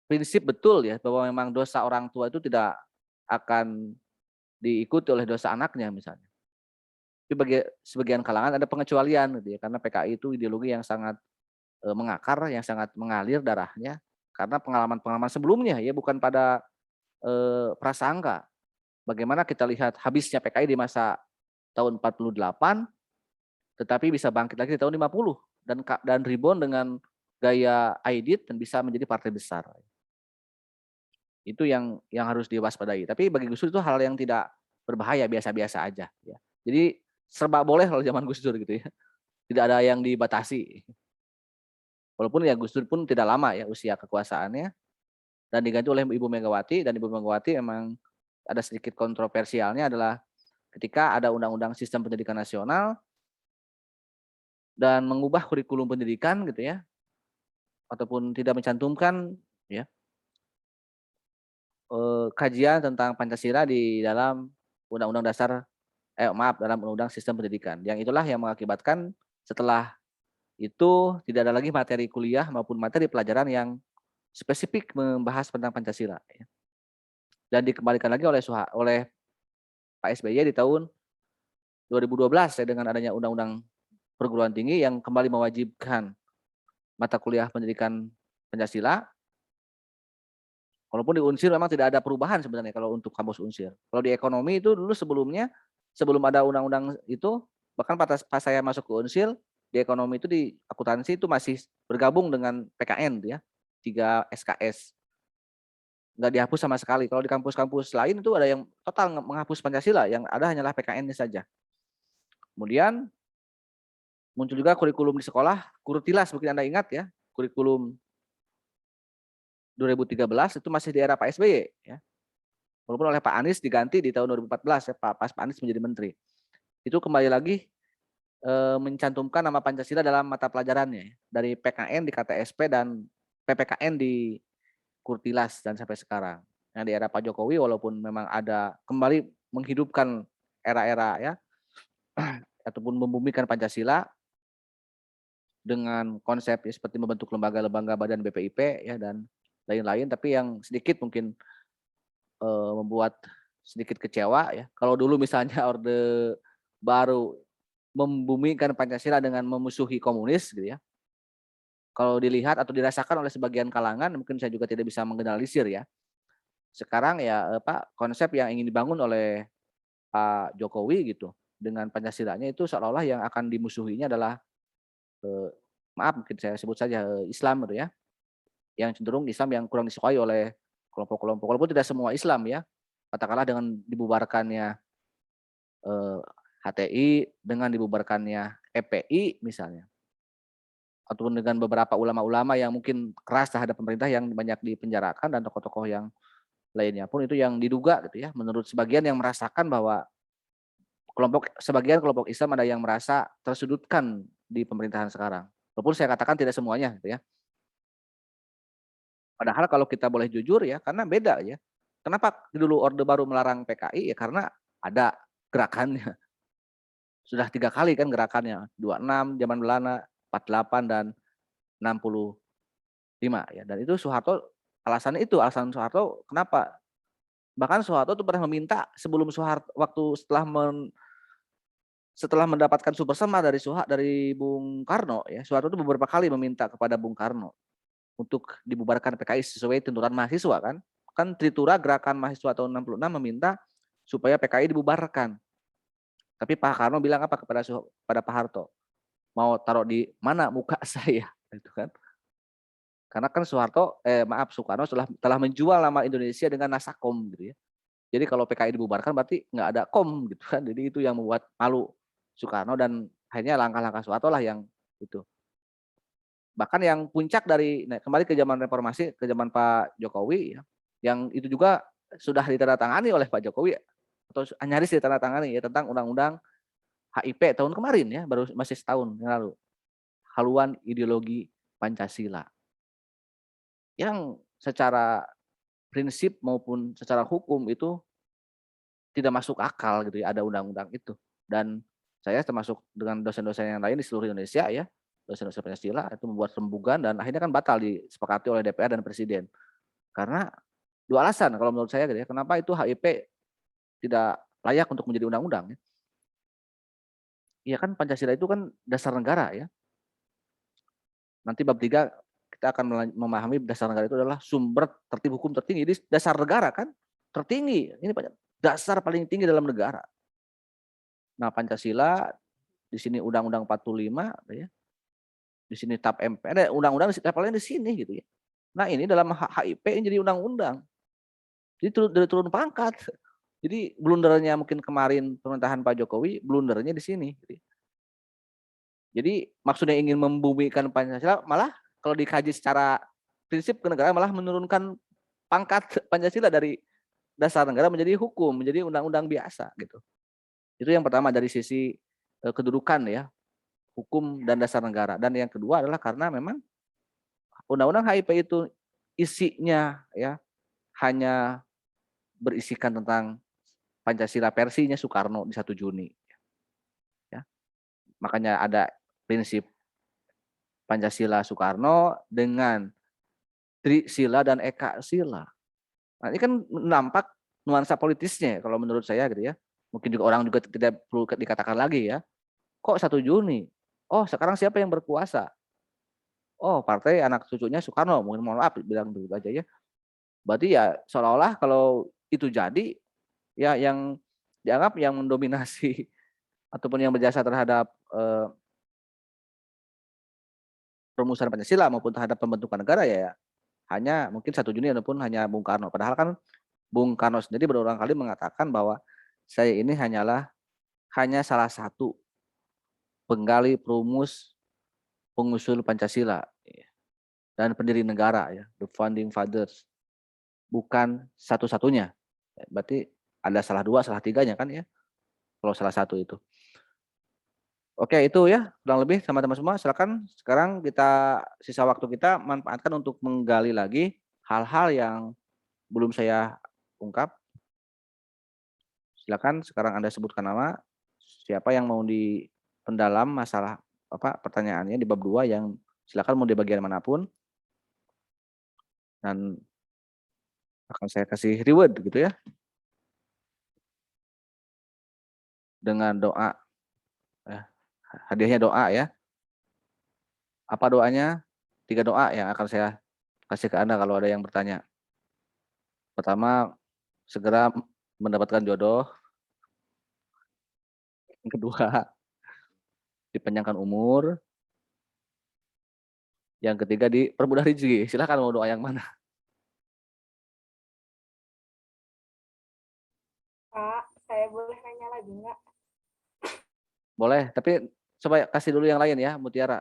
Speaker 1: prinsip betul ya bahwa memang dosa orang tua itu tidak akan diikuti oleh dosa anaknya misalnya. Tapi bagi sebagian kalangan ada pengecualian gitu ya karena PKI itu ideologi yang sangat mengakar, yang sangat mengalir darahnya karena pengalaman-pengalaman sebelumnya ya bukan pada prasangka. Bagaimana kita lihat habisnya PKI di masa tahun 48 tetapi bisa bangkit lagi di tahun 50 dan rebound dengan gaya Aidit dan bisa menjadi partai besar. Itu yang harus diwaspadai. Tapi bagi Gus Dur itu hal yang tidak berbahaya, biasa-biasa aja ya. Jadi serba boleh kalau zaman Gus Dur gitu ya. Tidak ada yang dibatasi. Walaupun ya Gus Dur pun tidak lama ya usia kekuasaannya dan diganti oleh Ibu Megawati, dan Ibu Megawati memang ada sedikit kontroversialnya adalah ketika ada undang-undang sistem pendidikan nasional dan mengubah kurikulum pendidikan gitu ya, ataupun tidak mencantumkan ya kajian tentang Pancasila di dalam Undang-Undang Dasar dalam Undang-Undang Sistem Pendidikan. Yang itulah yang mengakibatkan setelah itu tidak ada lagi materi kuliah maupun materi pelajaran yang spesifik membahas tentang Pancasila ya. Dan dikembalikan lagi oleh Pak SBY di tahun 2012 ya, dengan adanya Undang-Undang Perguruan Tinggi yang kembali mewajibkan mata kuliah pendidikan Pancasila. Walaupun di Unsir memang tidak ada perubahan sebenarnya kalau untuk kampus Unsir. Kalau di ekonomi itu dulu sebelumnya, sebelum ada undang-undang itu, bahkan pas saya masuk ke Unsir, di ekonomi itu di akuntansi itu masih bergabung dengan PKN ya, 3 SKS. Nggak dihapus sama sekali. Kalau di kampus-kampus lain itu ada yang total menghapus Pancasila, yang ada hanyalah PKN-nya saja. Kemudian muncul juga kurikulum di sekolah, Kurtilas mungkin Anda ingat ya, kurikulum 2013 itu masih di era Pak SBY ya. walaupun oleh Pak Anies diganti di tahun 2014 ya, pas Pak Anies menjadi menteri. Itu kembali lagi mencantumkan nama Pancasila dalam mata pelajarannya ya. Dari PKN di KTSP dan PPKN di Kurtilas dan sampai sekarang. Nah, di era Pak Jokowi walaupun memang ada kembali menghidupkan era-era ya ataupun membumikan Pancasila dengan konsep ya, seperti membentuk lembaga-lembaga badan BPIP ya dan lain-lain, tapi yang sedikit mungkin membuat sedikit kecewa ya. Kalau dulu misalnya Orde Baru membumikan Pancasila dengan memusuhi komunis gitu ya. Kalau dilihat atau dirasakan oleh sebagian kalangan, mungkin saya juga tidak bisa menggeneralisir ya. Sekarang ya konsep yang ingin dibangun oleh Pak Jokowi gitu dengan Pancasilanya itu seolah-olah yang akan dimusuhinya adalah maaf mungkin saya sebut saja Islam gitu ya. Yang cenderung Islam yang kurang disukai oleh kelompok-kelompok. Walaupun tidak semua Islam ya. Katakanlah dengan dibubarkannya HTI, dengan dibubarkannya EPI misalnya. Ataupun dengan beberapa ulama-ulama yang mungkin keras terhadap pemerintah yang banyak dipenjarakan dan tokoh-tokoh yang lainnya pun itu yang diduga gitu ya. Menurut sebagian yang merasakan bahwa sebagian kelompok Islam ada yang merasa tersudutkan di pemerintahan sekarang. Walaupun saya katakan tidak semuanya gitu ya. Padahal kalau kita boleh jujur ya, karena beda ya. Kenapa dulu Orde Baru melarang PKI? Ya karena ada gerakannya. Sudah 3 kali kan gerakannya. 26 zaman Belanda, 48 dan 65 ya. Dan itu Soeharto alasan Soeharto kenapa? Bahkan Soeharto itu pernah meminta sebelum Soeharto waktu setelah mendapatkan super sema dari Bung Karno ya. Soeharto itu beberapa kali meminta kepada Bung Karno untuk dibubarkan PKI sesuai tuntutan mahasiswa kan. Kan Tritura Gerakan Mahasiswa tahun 66 meminta supaya PKI dibubarkan. Tapi Pak Karno bilang apa kepada Pak Harto? Mau taruh di mana muka saya gitu kan. Karena kan Soekarno telah menjual nama Indonesia dengan Nasakom gitu ya. Jadi kalau PKI dibubarkan berarti nggak ada kom gitu kan. Jadi itu yang membuat malu Soekarno dan akhirnya langkah-langkah Soeharto lah yang itu. Bahkan yang puncak dari kembali ke zaman reformasi, ke zaman Pak Jokowi ya, yang itu juga sudah ditandatangani oleh Pak Jokowi atau nyaris ditandatangani ya tentang undang-undang HIP tahun kemarin ya, baru masih setahun yang lalu. Haluan ideologi Pancasila. Yang secara prinsip maupun secara hukum itu tidak masuk akal gitu ya, ada undang-undang itu. Dan saya termasuk dengan dosen-dosen yang lain di seluruh Indonesia ya, dosen-dosen Pancasila itu membuat rembugan dan akhirnya kan batal disepakati oleh DPR dan Presiden. Karena 2 alasan kalau menurut saya gitu ya, kenapa itu HIP tidak layak untuk menjadi undang-undang ya. Iya kan Pancasila itu kan dasar negara ya. Nanti bab 3 kita akan memahami dasar negara itu adalah sumber tertib hukum tertinggi. Jadi dasar negara kan tertinggi. Ini dasar paling tinggi dalam negara. Nah, Pancasila di sini Undang-Undang 45 ya. Di sini TAP MPR, undang-undang levelnya di sini gitu ya. Nah, ini dalam HIP ini jadi undang-undang. Jadi turun pangkat. Jadi blundernya mungkin kemarin pemerintahan Pak Jokowi, blundernya di sini. Jadi maksudnya ingin membumikan Pancasila, malah kalau dikaji secara prinsip kenegaraan malah menurunkan pangkat Pancasila dari dasar negara menjadi hukum, menjadi undang-undang biasa gitu. Itu yang pertama dari sisi kedudukan ya, hukum dan dasar negara. Dan yang kedua adalah karena memang undang-undang HIP itu isinya ya hanya berisikan tentang Pancasila versinya Soekarno di 1 Juni. Ya. Makanya ada prinsip Pancasila Soekarno dengan Trisila dan Eka Sila. Nah, ini kan nampak nuansa politisnya kalau menurut saya gitu ya. Mungkin juga orang juga tidak perlu dikatakan lagi ya. Kok 1 Juni? Oh, sekarang siapa yang berkuasa? Oh, partai anak cucunya Soekarno. Mungkin mohon maaf bilang begitu aja ya. Berarti ya seolah-olah kalau itu jadi ya yang dianggap yang mendominasi ataupun yang berjasa terhadap perumusan Pancasila maupun terhadap pembentukan negara ya hanya mungkin 1 Juni ataupun hanya Bung Karno. Padahal kan Bung Karno sendiri berulang kali mengatakan bahwa saya ini hanya salah satu penggali perumus pengusul Pancasila dan pendiri negara ya, the founding fathers. Bukan satu-satunya. Berarti ada salah 2, salah 3-nya kan ya? Kalau salah 1 itu. Oke, itu ya kurang lebih teman-teman semua. Silakan sekarang kita sisa waktu kita manfaatkan untuk menggali lagi hal-hal yang belum saya ungkap. Silakan sekarang Anda sebutkan nama siapa yang mau dipendalam masalah pertanyaannya di bab 2 yang silakan mau di bagian manapun dan akan saya kasih reward gitu ya dengan doa ya. Hadiahnya doa ya. Apa doanya? 3 doa yang akan saya kasih ke Anda kalau ada yang bertanya. Pertama, segera mendapatkan jodoh. Yang kedua, dipanjangkan umur. Yang ketiga, dipermudah rezeki. Silakan mau doa yang mana?
Speaker 3: Pak, saya boleh nanya lagi nggak?
Speaker 1: Boleh, tapi coba kasih dulu yang lain ya, Mutiara.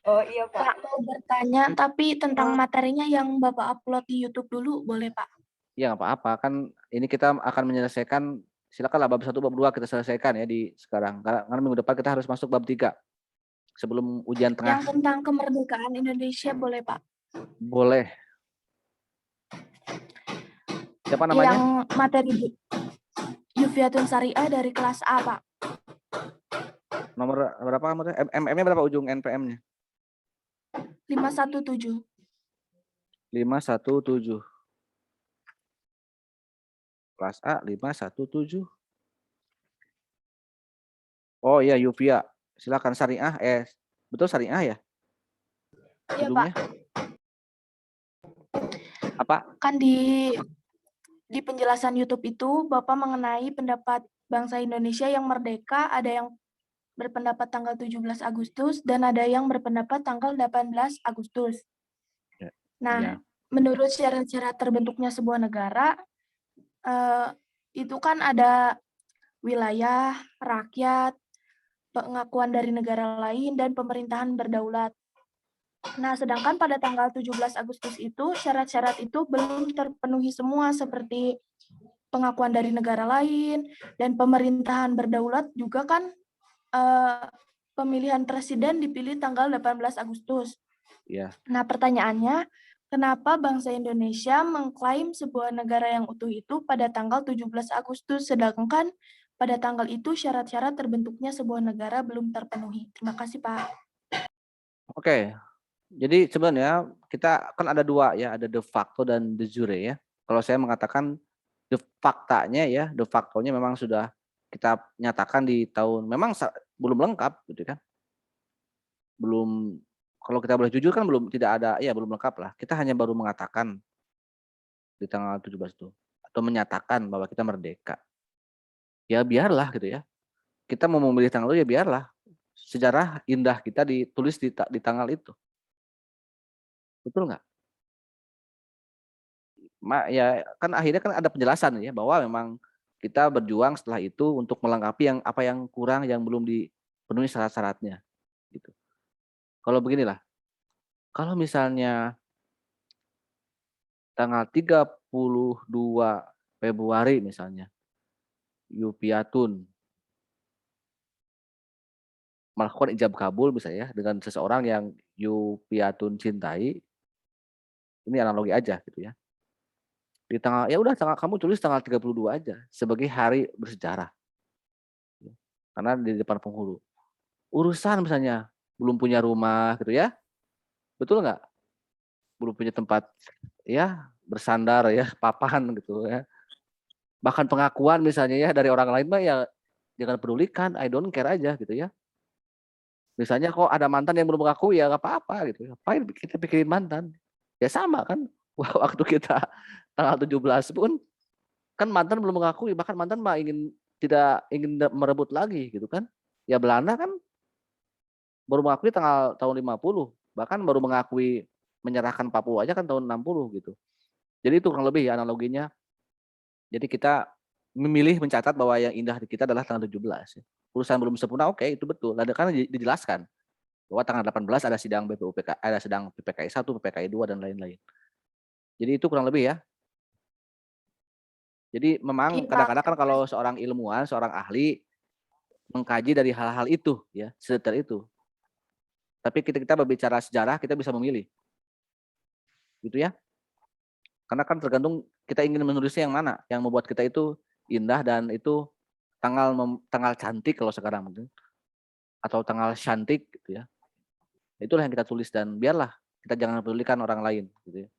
Speaker 3: Oh iya Pak.
Speaker 7: Pak, mau bertanya, tapi tentang materinya yang Bapak upload di YouTube dulu, boleh Pak?
Speaker 1: Ya nggak apa-apa, kan ini kita akan menyelesaikan, silakanlah bab 1, bab 2 kita selesaikan ya di sekarang. Karena minggu depan kita harus masuk bab 3 sebelum ujian tengah.
Speaker 7: Yang tentang kemerdekaan Indonesia, boleh Pak?
Speaker 1: Boleh. Siapa namanya?
Speaker 7: Yang materi Yufiatun Syariah dari kelas A, Pak.
Speaker 1: Nomor berapa? MM-nya berapa ujung NPM-nya?
Speaker 7: 517.
Speaker 1: 517. Kelas A 517. Oh iya, Yufia. Silakan syariah. Betul syariah ya?
Speaker 7: Iya, Pak.
Speaker 1: Ujungnya? Apa?
Speaker 7: Kan di penjelasan YouTube itu Bapak mengenai pendapat bangsa Indonesia yang merdeka, ada yang berpendapat tanggal 17 Agustus dan ada yang berpendapat tanggal 18 Agustus.
Speaker 1: Ya.
Speaker 7: Nah,
Speaker 1: Ya.
Speaker 7: menurut syarat-syarat terbentuknya sebuah negara, itu kan ada wilayah, rakyat, pengakuan dari negara lain, dan pemerintahan berdaulat. Nah, sedangkan pada tanggal 17 Agustus itu, syarat-syarat itu belum terpenuhi semua, seperti pengakuan dari negara lain, dan pemerintahan berdaulat juga kan pemilihan presiden dipilih tanggal 18 Agustus.
Speaker 1: Ya.
Speaker 7: Nah, pertanyaannya, kenapa bangsa Indonesia mengklaim sebuah negara yang utuh itu pada tanggal 17 Agustus, sedangkan pada tanggal itu syarat-syarat terbentuknya sebuah negara belum terpenuhi? Terima kasih, Pak.
Speaker 1: Oke. Jadi sebenarnya kita kan ada 2 ya, ada de facto dan de jure ya. Kalau saya mengatakan de faktanya ya, de factonya memang sudah kita nyatakan di tahun, memang belum lengkap gitu kan. Belum, kalau kita boleh jujur kan tidak ada, ya belum lengkap lah. Kita hanya baru mengatakan di tanggal 17 itu atau menyatakan bahwa kita merdeka. Ya biarlah gitu ya. Kita mau memilih tanggal itu ya biarlah. Sejarah indah kita ditulis di tanggal itu. Betul nggak? Ya kan akhirnya kan ada penjelasan ya bahwa memang kita berjuang setelah itu untuk melengkapi apa yang kurang, yang belum dipenuhi syarat-syaratnya gitu. Kalau beginilah, kalau misalnya tanggal 32 Februari misalnya, Yufiatun melakukan ijab kabul misalnya dengan seseorang yang Yufiatun cintai, ini analogi aja gitu ya. Di tanggal, ya udah kamu tulis tanggal 32 aja sebagai hari bersejarah. Karena di depan penghulu. Urusan misalnya belum punya rumah gitu ya. Betul nggak? Belum punya tempat ya bersandar ya, papan gitu ya. Bahkan pengakuan misalnya ya dari orang lain mah ya jangan pedulikan, I don't care aja gitu ya. Misalnya kok ada mantan yang belum mengaku ya nggak apa-apa gitu. Ngapain kita pikirin mantan? Ya sama kan. Waktu kita tanggal 17 pun kan mantan belum mengakui, bahkan mantan mah tidak ingin merebut lagi gitu kan. Ya Belanda kan baru mengakui tahun 50, bahkan baru mengakui menyerahkan Papua aja kan tahun 60 gitu. Jadi itu kurang lebih ya analoginya. Jadi kita memilih mencatat bahwa yang indah di kita adalah tanggal 17 ya. Urusan belum sempurna, oke, itu betul. Ada kan dijelaskan bahwa tanggal 18 ada sidang BPUPK, ada sidang PPKI 1, PPKI 2 dan lain-lain. Jadi itu kurang lebih ya. Jadi
Speaker 7: Iya,
Speaker 1: memang
Speaker 7: Pak.
Speaker 1: kadang-kadang kan kalau seorang ilmuwan, seorang ahli mengkaji dari hal-hal itu ya, sedetail itu. Tapi kita berbicara sejarah, kita bisa memilih. Gitu ya. Karena kan tergantung kita ingin menulisnya yang mana, yang membuat kita itu indah dan itu tanggal cantik kalau sekarang mungkin, atau tanggal cantik gitu ya. Itulah yang kita tulis dan biarlah kita jangan pedulikan orang lain gitu ya.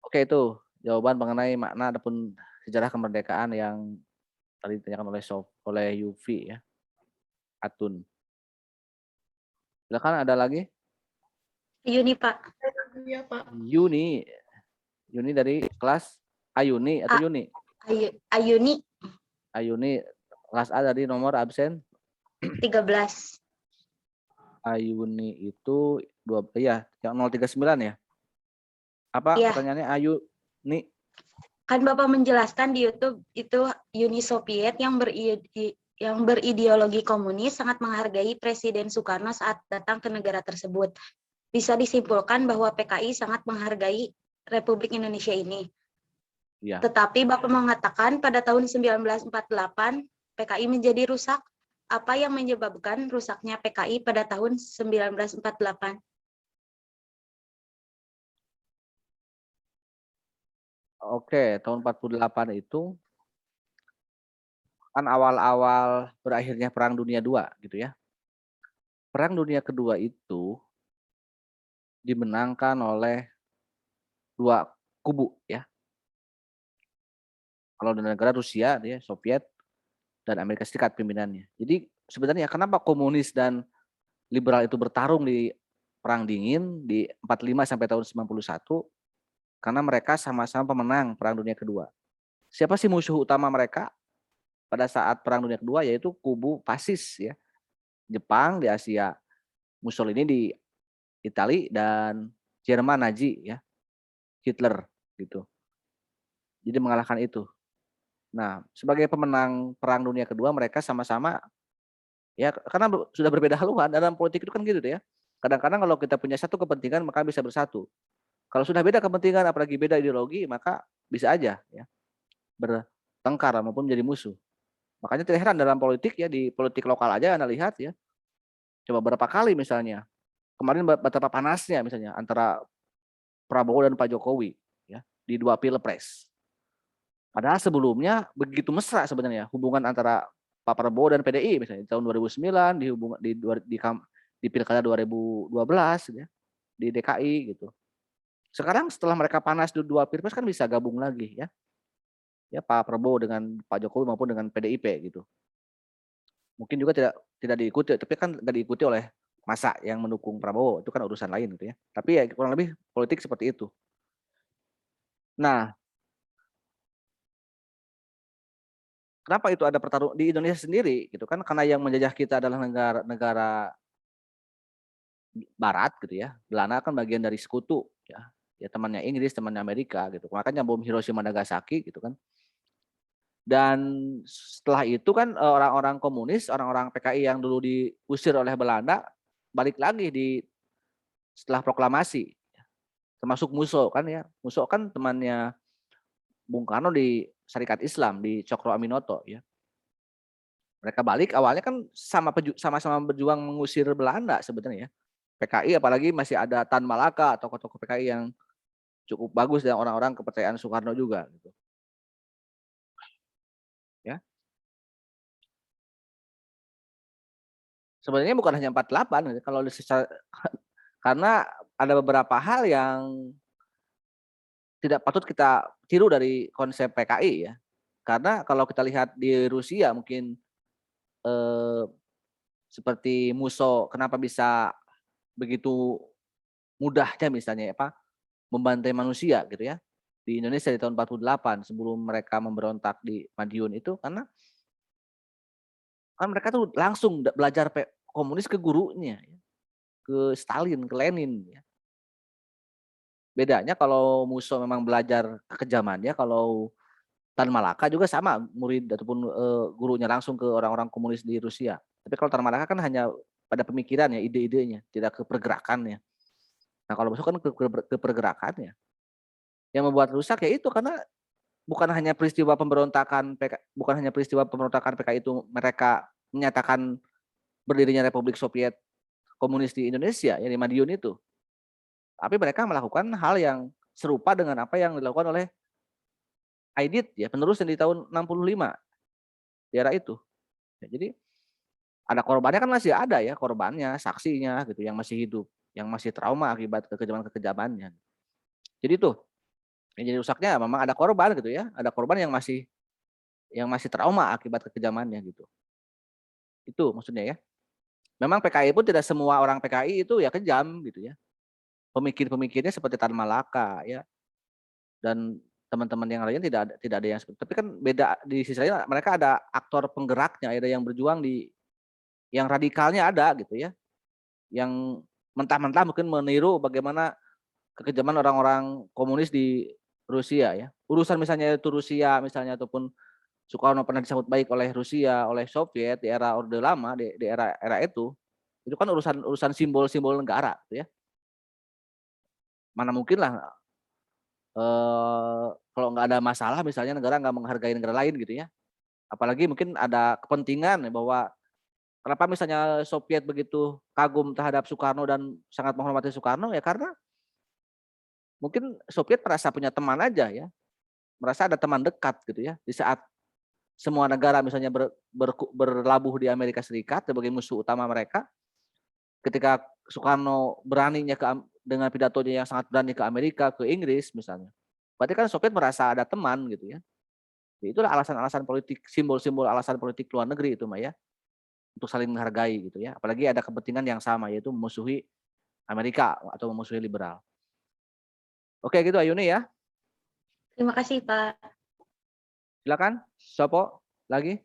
Speaker 1: Oke, itu jawaban mengenai makna ataupun sejarah kemerdekaan yang tadi ditanyakan oleh Yufi ya, Atun. Silakan ada lagi?
Speaker 6: Yuni, Pak.
Speaker 2: Iya, Pak.
Speaker 1: Yuni dari kelas Ayuni atau
Speaker 6: A-
Speaker 1: Yuni?
Speaker 6: Ayuni
Speaker 1: Ayuni kelas A dari nomor absen
Speaker 6: 13.
Speaker 1: Ayuni itu yang 039 ya? Apa
Speaker 6: Iya.
Speaker 1: pertanyaannya Ayuni?
Speaker 6: Kan Bapak menjelaskan di YouTube itu Uni Soviet yang berideologi komunis sangat menghargai Presiden Soekarno saat datang ke negara tersebut. Bisa disimpulkan bahwa PKI sangat menghargai Republik Indonesia ini.
Speaker 1: Iya.
Speaker 6: Tetapi Bapak mengatakan pada tahun 1948 PKI menjadi rusak. Apa yang menyebabkan rusaknya PKI pada tahun 1948?
Speaker 1: Oke, tahun 48 itu kan awal-awal berakhirnya Perang Dunia II gitu ya. Perang Dunia Kedua itu dimenangkan oleh dua kubu ya. Kalau di negara Rusia, ya, Soviet, dan Amerika Serikat pimpinannya. Jadi sebenarnya kenapa komunis dan liberal itu bertarung di Perang Dingin di 45 sampai tahun 91? Karena mereka sama-sama pemenang Perang Dunia Kedua. Siapa sih musuh utama mereka pada saat Perang Dunia Kedua? Yaitu kubu fasis ya. Jepang di Asia, Mussolini di Italia, dan Jerman Nazi ya, Hitler gitu. Jadi mengalahkan itu. Nah, sebagai pemenang Perang Dunia Kedua mereka sama-sama ya karena sudah berbeda haluan dalam politik itu kan gitu ya. Kadang-kadang kalau kita punya satu kepentingan maka bisa bersatu. Kalau sudah beda kepentingan apalagi beda ideologi maka bisa aja ya bertengkar maupun menjadi musuh. Makanya tidak heran dalam politik ya, di politik lokal aja Anda lihat ya. Coba berapa kali misalnya. Kemarin betapa panasnya misalnya antara Prabowo dan Pak Jokowi ya di 2 pilpres. Padahal sebelumnya begitu mesra sebenarnya hubungan antara Pak Prabowo dan PDI misalnya di tahun 2009 di Pilkada 2012 ya, di DKI gitu. Sekarang setelah mereka panas di 2 pilpres kan bisa gabung lagi ya. Ya Pak Prabowo dengan Pak Jokowi maupun dengan PDIP gitu. Mungkin juga tidak diikuti, tapi kan nggak diikuti oleh massa yang mendukung Prabowo, itu kan urusan lain gitu ya. Tapi ya kurang lebih politik seperti itu. Nah, kenapa itu ada pertarungan di Indonesia sendiri gitu kan, karena yang menjajah kita adalah negara barat gitu ya. Belanda kan bagian dari sekutu ya. Ya temannya Inggris, temannya Amerika gitu. Makanya bom Hiroshima Nagasaki gitu kan. Dan setelah itu kan orang-orang komunis, orang-orang PKI yang dulu diusir oleh Belanda balik lagi setelah proklamasi. Termasuk Musso kan ya. Musso kan temannya Bung Karno di Syarikat Islam di Cokro Aminoto ya. Mereka balik awalnya kan sama-sama berjuang mengusir Belanda sebenarnya ya. PKI apalagi masih ada Tan Malaka, tokoh-tokoh PKI yang cukup bagus dan orang-orang kepercayaan Soekarno juga gitu. Ya. Sebenarnya bukan hanya 48 gitu. Kalau secara karena ada beberapa hal yang tidak patut kita tiru dari konsep PKI ya. Karena kalau kita lihat di Rusia mungkin eh, seperti Musso kenapa bisa begitu mudahnya misalnya apa membantai manusia gitu ya. Di Indonesia di tahun 48 sebelum mereka memberontak di Madiun itu karena kan mereka tuh langsung belajar komunis ke gurunya ya, ke Stalin, ke Lenin ya. Bedanya kalau Musso memang belajar kekejamannya, kalau Tan Malaka juga sama murid ataupun gurunya langsung ke orang-orang komunis di Rusia. Tapi kalau Tan Malaka kan hanya pada pemikirannya, ide-idenya, tidak ke pergerakannya. Nah kalau Musso kan ke pergerakannya. Yang membuat rusak ya itu karena bukan hanya peristiwa pemberontakan PKI itu mereka menyatakan berdirinya Republik Soviet Komunis di Indonesia, ya di Madiun itu. Tapi mereka melakukan hal yang serupa dengan apa yang dilakukan oleh Aidit, ya penerusnya di tahun 65 di era itu. Ya, jadi ada korbannya kan masih ada ya korbannya, saksinya gitu yang masih hidup, yang masih trauma akibat kekejaman-kekejamannya. Jadi tuh yang jadi rusaknya memang ada korban gitu ya, ada korban yang masih trauma akibat kekejamannya gitu. Itu maksudnya ya. Memang PKI pun tidak semua orang PKI itu ya kejam gitu ya. Pemikir-pemikirnya seperti Tan Malaka ya dan teman-teman yang lainnya tidak ada yang seperti, tapi kan beda di sisi lain mereka ada aktor penggeraknya, ada yang berjuang di yang radikalnya ada gitu ya. Yang mentah-mentah mungkin meniru bagaimana kekejaman orang-orang komunis di Rusia ya. Urusan misalnya itu Rusia misalnya ataupun Soekarno pernah disambut baik oleh Rusia, oleh Soviet di era Orde Lama, di era itu kan urusan simbol-simbol negara gitu ya. Mana mungkin lah kalau nggak ada masalah misalnya negara nggak menghargai negara lain gitu ya. Apalagi mungkin ada kepentingan ya bahwa kenapa misalnya Soviet begitu kagum terhadap Soekarno dan sangat menghormati Soekarno ya karena mungkin Soviet merasa punya teman aja ya, merasa ada teman dekat gitu ya. Di saat semua negara misalnya berlabuh di Amerika Serikat sebagai musuh utama mereka, ketika Soekarno beraninya dengan pidatonya yang sangat berani ke Amerika, ke Inggris misalnya, berarti kan Soviet merasa ada teman gitu ya. Itulah alasan-alasan politik, simbol-simbol alasan politik luar negeri itu Mah ya, untuk saling menghargai gitu ya. Apalagi ada kepentingan yang sama yaitu memusuhi Amerika atau memusuhi liberal. Oke gitu Ayuni ya.
Speaker 6: Terima kasih, Pak.
Speaker 1: Silakan, Sopo lagi.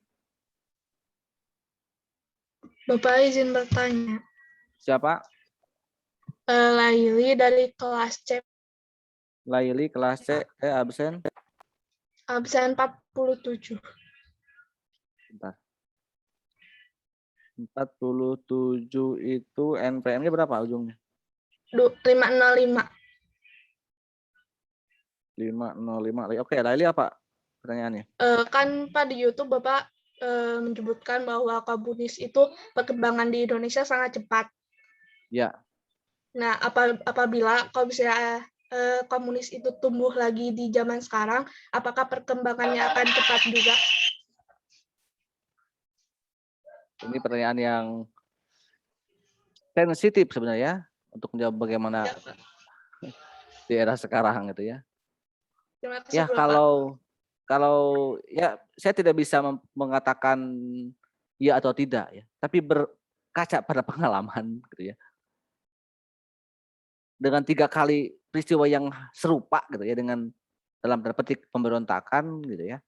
Speaker 2: Bapak izin bertanya.
Speaker 1: Siapa?
Speaker 2: Laili dari kelas C,
Speaker 1: Laili kelas C, absen.
Speaker 2: absen 47.
Speaker 1: Bentar. 47 itu NPM-nya berapa ujungnya?
Speaker 2: 505.
Speaker 1: 505. Oke, Laili apa pertanyaannya?
Speaker 2: Kan Pak di YouTube Bapak menyebutkan bahwa komunis itu perkembangan di Indonesia sangat cepat.
Speaker 1: Ya.
Speaker 2: Nah, apabila kalau misalnya komunis itu tumbuh lagi di zaman sekarang, apakah perkembangannya akan cepat juga?
Speaker 1: Ini pertanyaan yang sensitif sebenarnya untuk menjawab bagaimana di era sekarang gitu ya.
Speaker 2: Terima kasih,
Speaker 1: Ya
Speaker 2: Bapak.
Speaker 1: kalau ya saya tidak bisa mengatakan ya atau tidak ya, tapi berkaca pada pengalaman gitu ya. Dengan 3 kali peristiwa yang serupa gitu ya dengan dalam tanda petik pemberontakan gitu ya.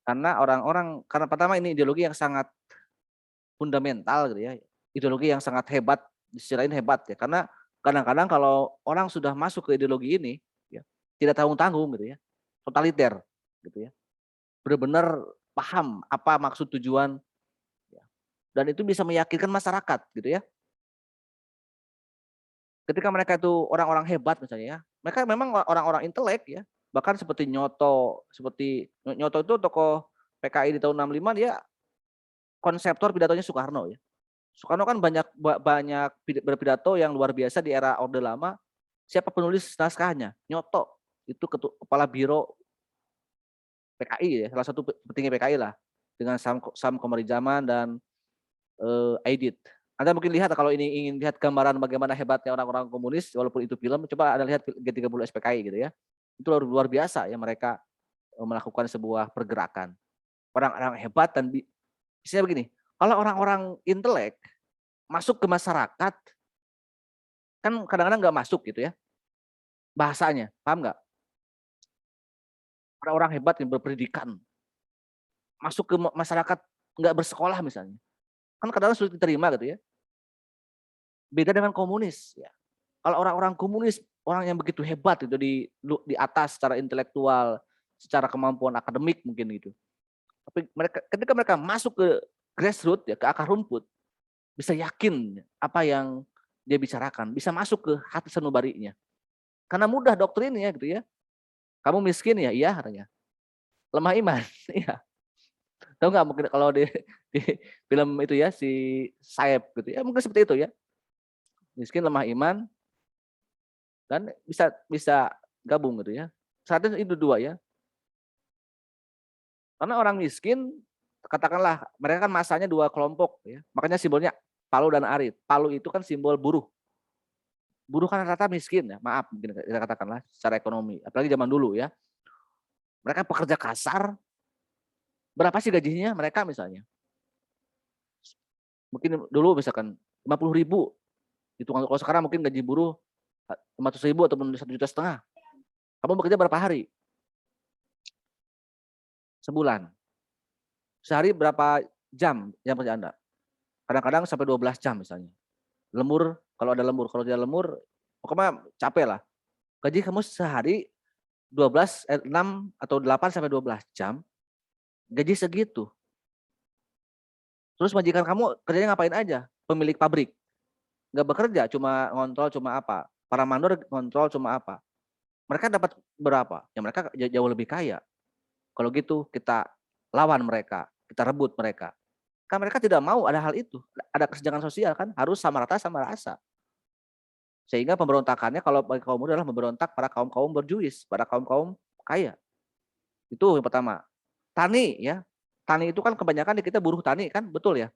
Speaker 1: Karena pertama ini ideologi yang sangat fundamental gitu ya. Ideologi yang sangat hebat, di sisi lain hebat ya. Karena kadang-kadang kalau orang sudah masuk ke ideologi ini ya, tidak tanggung-tanggung gitu ya. Totaliter gitu ya. Benar-benar paham apa maksud tujuan ya. Dan itu bisa meyakinkan masyarakat gitu ya. Ketika mereka itu orang-orang hebat misalnya ya, mereka memang orang-orang intelek ya. Bahkan seperti Nyoto itu tokoh PKI di tahun 65 dia konseptor pidatonya Soekarno ya. Soekarno kan banyak berpidato yang luar biasa di era Orde Lama. Siapa penulis naskahnya? Nyoto. Itu kepala biro PKI ya, salah satu petinggi PKI lah dengan Sam Komarijaman dan Aidit. Anda mungkin lihat kalau ini ingin lihat gambaran bagaimana hebatnya orang-orang komunis walaupun itu film, coba Anda lihat G30 SPKI gitu ya. Itu luar biasa ya mereka melakukan sebuah pergerakan. Orang-orang hebat dan misalnya begini, kalau orang-orang intelek masuk ke masyarakat kan kadang-kadang nggak masuk gitu ya. Bahasanya, paham nggak? Orang-orang hebat yang berpendidikan masuk ke masyarakat nggak bersekolah misalnya. Kan kadang-kadang sulit diterima gitu ya. Beda dengan komunis ya. Kalau orang-orang komunis, orang yang begitu hebat itu di atas secara intelektual, secara kemampuan akademik mungkin gitu. Tapi ketika mereka masuk ke grassroots ya, ke akar rumput, bisa yakin apa yang dia bicarakan, bisa masuk ke hati sanubarinya. Karena mudah doktrinnya gitu ya. Kamu miskin ya? Iya katanya. Lemah iman. Iya. Tahu nggak mungkin kalau di film itu ya si Saeb gitu ya, mungkin seperti itu ya. Miskin, lemah iman, dan bisa bisa gabung gitu ya. Saatnya itu dua ya. Karena orang miskin, katakanlah mereka kan masanya dua kelompok ya. Makanya simbolnya palu dan arit. Palu itu kan simbol buruh. Buruh kan rata-rata miskin ya, maaf mungkin kita katakanlah secara ekonomi. Apalagi zaman dulu ya. Mereka pekerja kasar, berapa sih gajinya mereka misalnya? Mungkin dulu misalkan 50.000. Kalau sekarang mungkin gaji buruh 500.000 ataupun 1,5 juta. Kamu bekerja berapa hari? Sebulan. Sehari berapa jam kerja Anda? Kadang-kadang sampai 12 jam misalnya. Lembur, kalau ada lembur. Kalau tidak lembur, pokoknya capek lah. Gaji kamu sehari 6 atau 8 sampai 12 jam, gaji segitu. Terus majikan kamu kerjanya ngapain aja? Pemilik pabrik. Nggak bekerja, cuma ngontrol, cuma apa? Para mandor ngontrol cuma apa? Mereka dapat berapa? Ya mereka jauh lebih kaya. Kalau gitu kita lawan mereka, kita rebut mereka. Kan mereka tidak mau ada hal itu. Ada kesenjangan sosial kan, harus sama rata sama rasa. Sehingga pemberontakannya kalau bagi kaum muda adalah memberontak pada kaum-kaum berjuis, pada kaum-kaum kaya. Itu yang pertama. Tani ya. Tani itu kan kebanyakan di kita buruh tani kan, betul ya?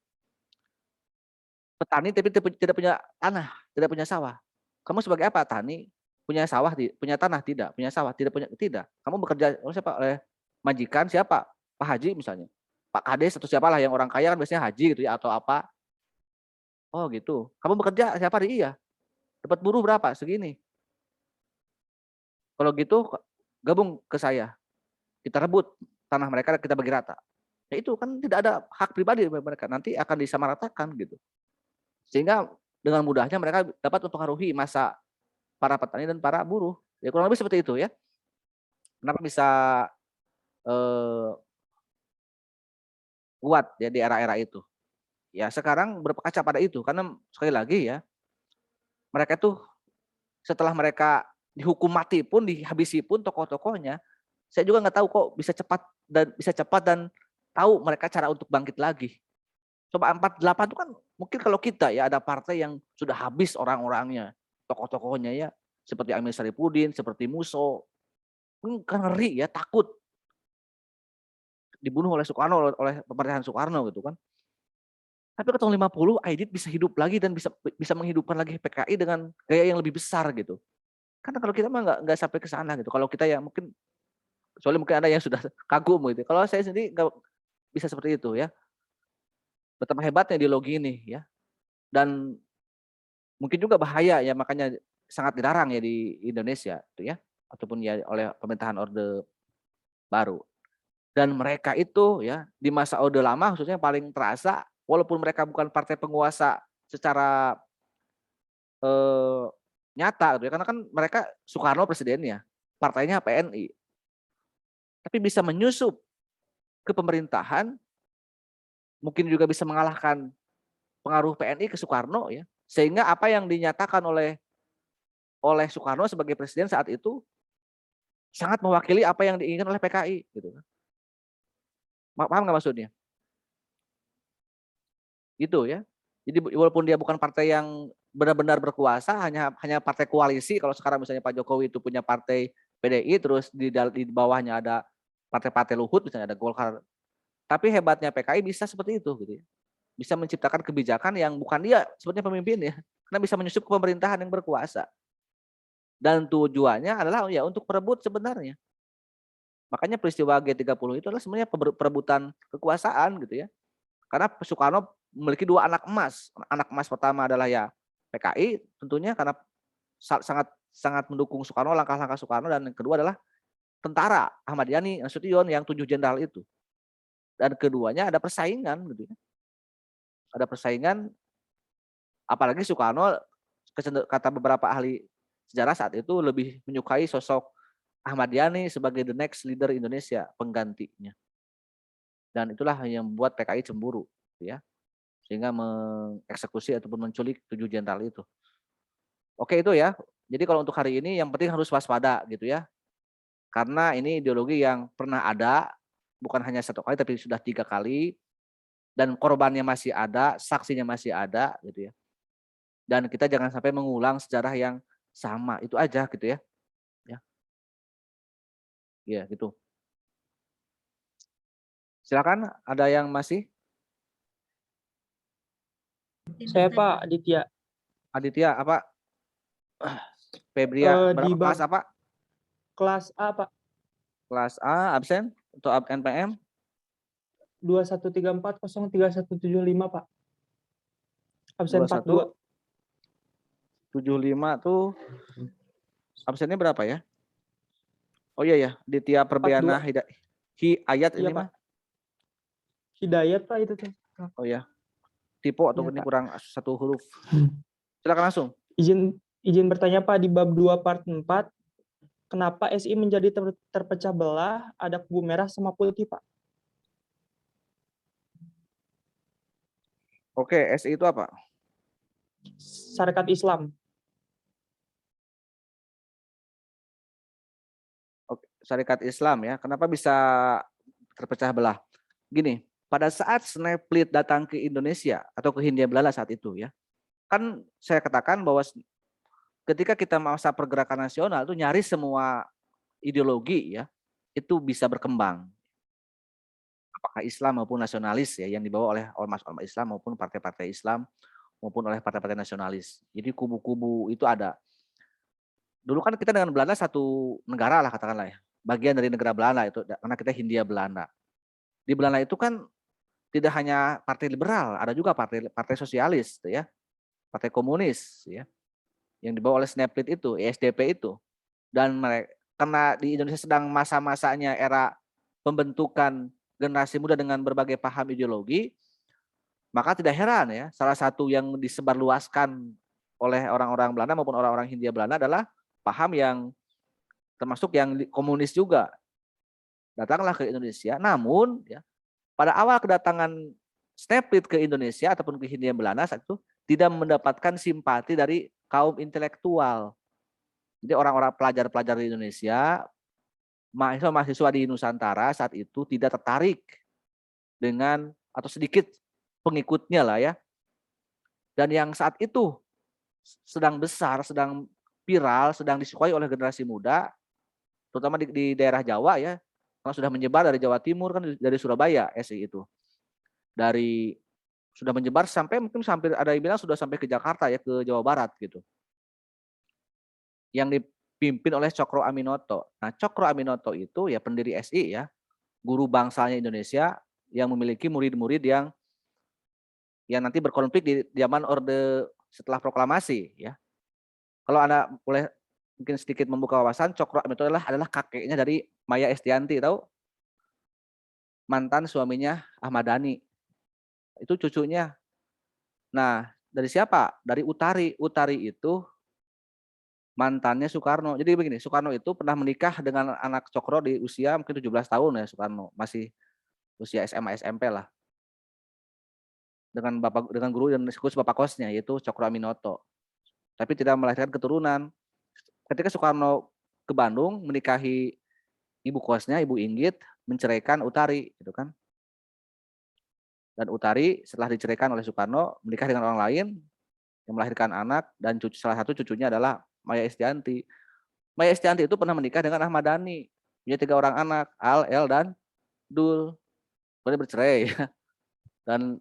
Speaker 1: Petani tapi tidak punya tanah, tidak punya sawah. Kamu sebagai apa? Tani, punya sawah, punya tanah tidak, punya sawah tidak. Kamu bekerja oleh siapa? Oleh majikan siapa? Pak Haji misalnya. Pak Kades atau siapalah yang orang kaya kan biasanya haji gitu ya atau apa. Oh gitu. Kamu bekerja siapa hari? Iya. Dapat buruh berapa? Segini. Kalau gitu gabung ke saya. Kita rebut tanah mereka, kita bagi rata. Ya itu kan tidak ada hak pribadi mereka. Nanti akan disamaratakan gitu. Sehingga dengan mudahnya mereka dapat mempengaruhi masa para petani dan para buruh. Ya kurang lebih seperti itu ya. Kenapa bisa kuat ya di era-era itu. Ya sekarang berkaca pada itu karena sekali lagi ya mereka tuh setelah mereka dihukum mati pun dihabisi pun tokoh-tokohnya, saya juga nggak tahu kok bisa cepat dan tahu mereka cara untuk bangkit lagi. Coba 48 itu kan mungkin kalau kita ya ada partai yang sudah habis orang-orangnya, tokoh-tokohnya ya seperti Amir Saripudin, seperti Muso, kan ngeri ya, takut dibunuh oleh Soekarno, oleh pemerintahan Soekarno gitu kan. Tapi ke tahun 50 Aidit bisa hidup lagi dan bisa menghidupkan lagi PKI dengan gaya yang lebih besar gitu. Karena kalau kita mah nggak sampai ke sana gitu. Kalau kita ya mungkin soalnya mungkin ada yang sudah kagum gitu. Kalau saya sendiri nggak bisa seperti itu ya. Betapa hebatnya ideologi ini ya. Dan mungkin juga bahaya ya makanya sangat dilarang ya di Indonesia itu ya ataupun ya oleh pemerintahan Orde Baru. Dan mereka itu ya di masa Orde Lama khususnya paling terasa walaupun mereka bukan partai penguasa secara nyata gitu ya karena kan mereka Soekarno presidennya, partainya PNI. Tapi bisa menyusup ke pemerintahan, mungkin juga bisa mengalahkan pengaruh PNI ke Soekarno ya. Sehingga apa yang dinyatakan oleh Soekarno sebagai presiden saat itu sangat mewakili apa yang diinginkan oleh PKI gitu kan. Paham nggak maksudnya? Gitu ya. Jadi walaupun dia bukan partai yang benar-benar berkuasa, hanya partai koalisi. Kalau sekarang misalnya Pak Jokowi itu punya partai PDI, terus di bawahnya ada partai-partai Luhut, misalnya ada Golkar. Tapi hebatnya PKI bisa seperti itu, gitu ya. Bisa menciptakan kebijakan yang bukan dia sebenarnya pemimpin ya, karena bisa menyusup ke pemerintahan yang berkuasa. Dan tujuannya adalah ya untuk perebut sebenarnya. Makanya peristiwa G30 itu adalah sebenarnya perebutan kekuasaan gitu ya. Karena Soekarno memiliki 2 anak emas. Anak emas pertama adalah ya PKI tentunya karena sangat mendukung Soekarno, langkah-langkah Soekarno, dan yang kedua adalah tentara Ahmad Yani Nasution yang 7 jenderal itu. Dan keduanya ada persaingan gitu ya. Ada persaingan apalagi Soekarno kata beberapa ahli sejarah saat itu lebih menyukai sosok Ahmad Yani sebagai the next leader Indonesia, penggantinya. Dan itulah yang membuat PKI cemburu gitu ya. Sehingga mengeksekusi ataupun menculik 7 jenderal itu. Oke itu ya. Jadi kalau untuk hari ini yang penting harus waspada gitu ya. Karena ini ideologi yang pernah ada, bukan hanya 1 kali tapi sudah 3 kali, dan korbannya masih ada, saksinya masih ada gitu ya. Dan kita jangan sampai mengulang sejarah yang sama, itu aja gitu ya. Ya, iya gitu. Silakan, ada yang masih?
Speaker 8: Saya Pak Aditya.
Speaker 1: Aditya apa? Febria,
Speaker 8: Di
Speaker 1: berapa kelas
Speaker 8: bab
Speaker 1: apa?
Speaker 8: kelas A Pak,
Speaker 1: Kelas A, absen untuk NPM
Speaker 8: 21340375 Pak. Absen 42.
Speaker 1: 2175 tuh absennya berapa ya? Oh iya ya, Ditya Perbiana
Speaker 8: 42.
Speaker 1: Ayat
Speaker 8: Iya
Speaker 1: ini mah.
Speaker 8: Pak. Hidayat Pak itu tuh.
Speaker 1: Oh ya, tipe atau
Speaker 8: Iya,
Speaker 1: ini
Speaker 8: Pak.
Speaker 1: kurang 1 huruf. Silakan langsung.
Speaker 8: Izin bertanya Pak, di bab 2 part 4, kenapa SI menjadi terpecah belah, ada kubu merah sama putih Pak?
Speaker 1: Oke, SI itu apa?
Speaker 8: Sarekat Islam.
Speaker 1: Oke, Syarikat Islam ya. Kenapa bisa terpecah belah? Gini, pada saat Snaplit datang ke Indonesia atau ke Hindia Belanda saat itu ya, kan saya katakan bahwa ketika kita masa pergerakan nasional itu nyaris semua ideologi ya itu bisa berkembang. Apakah Islam maupun nasionalis ya yang dibawa oleh ormas-ormas Islam maupun partai-partai Islam maupun oleh partai-partai nasionalis. Jadi kubu-kubu itu ada. Dulu kan kita dengan Belanda satu negara lah katakanlah ya. Bagian dari negara Belanda itu karena kita Hindia Belanda. Di Belanda itu kan tidak hanya partai liberal, ada juga partai sosialis ya. Partai komunis ya. Yang dibawa oleh Snaplit itu, SDP itu. Dan mereka karena di Indonesia sedang masa-masanya era pembentukan generasi muda dengan berbagai paham ideologi, maka tidak heran ya, salah satu yang disebarluaskan oleh orang-orang Belanda maupun orang-orang Hindia Belanda adalah paham yang termasuk yang komunis juga. Datanglah ke Indonesia, namun ya, pada awal kedatangan Snaplit ke Indonesia ataupun ke Hindia Belanda saat itu tidak mendapatkan simpati dari kaum intelektual. Jadi orang-orang pelajar-pelajar di Indonesia, mahasiswa di Nusantara saat itu tidak tertarik dengan atau sedikit pengikutnya lah ya. Dan yang saat itu sedang besar, sedang viral, sedang disukai oleh generasi muda, terutama di daerah Jawa ya, karena sudah menyebar dari Jawa Timur kan dari Surabaya SI itu. Dari sudah menyebar sampai mungkin sampai ada yang bilang sudah sampai ke Jakarta ya, ke Jawa Barat gitu. Yang dipimpin oleh Cokro Aminoto. Nah, Cokro Aminoto itu ya pendiri SI ya, guru bangsanya Indonesia yang memiliki murid-murid yang nanti berkonflik di zaman Orde setelah proklamasi ya. Kalau Anda boleh mungkin sedikit membuka wawasan, Cokro Aminoto adalah kakeknya dari Maya Estianty, tahu? Mantan suaminya Ahmad Dhani. Itu cucunya. Nah, dari siapa? Dari Utari. Utari itu mantannya Soekarno. Jadi begini, Soekarno itu pernah menikah dengan anak Cokro di usia mungkin 17 tahun ya Soekarno, masih usia SMA SMP lah. Dengan guru dan sekaligus bapak kosnya yaitu Cokro Aminoto. Tapi tidak melahirkan keturunan. Ketika Soekarno ke Bandung menikahi ibu kosnya, Ibu Inggit, menceraikan Utari gitu kan. Dan Utari setelah diceraikan oleh Soekarno menikah dengan orang lain yang melahirkan anak dan salah satu cucunya adalah Maya Estianty. Maya Estianty itu pernah menikah dengan Ahmad Dhani, punya 3 orang anak, Al, El, dan Dul. Kemudian bercerai. Dan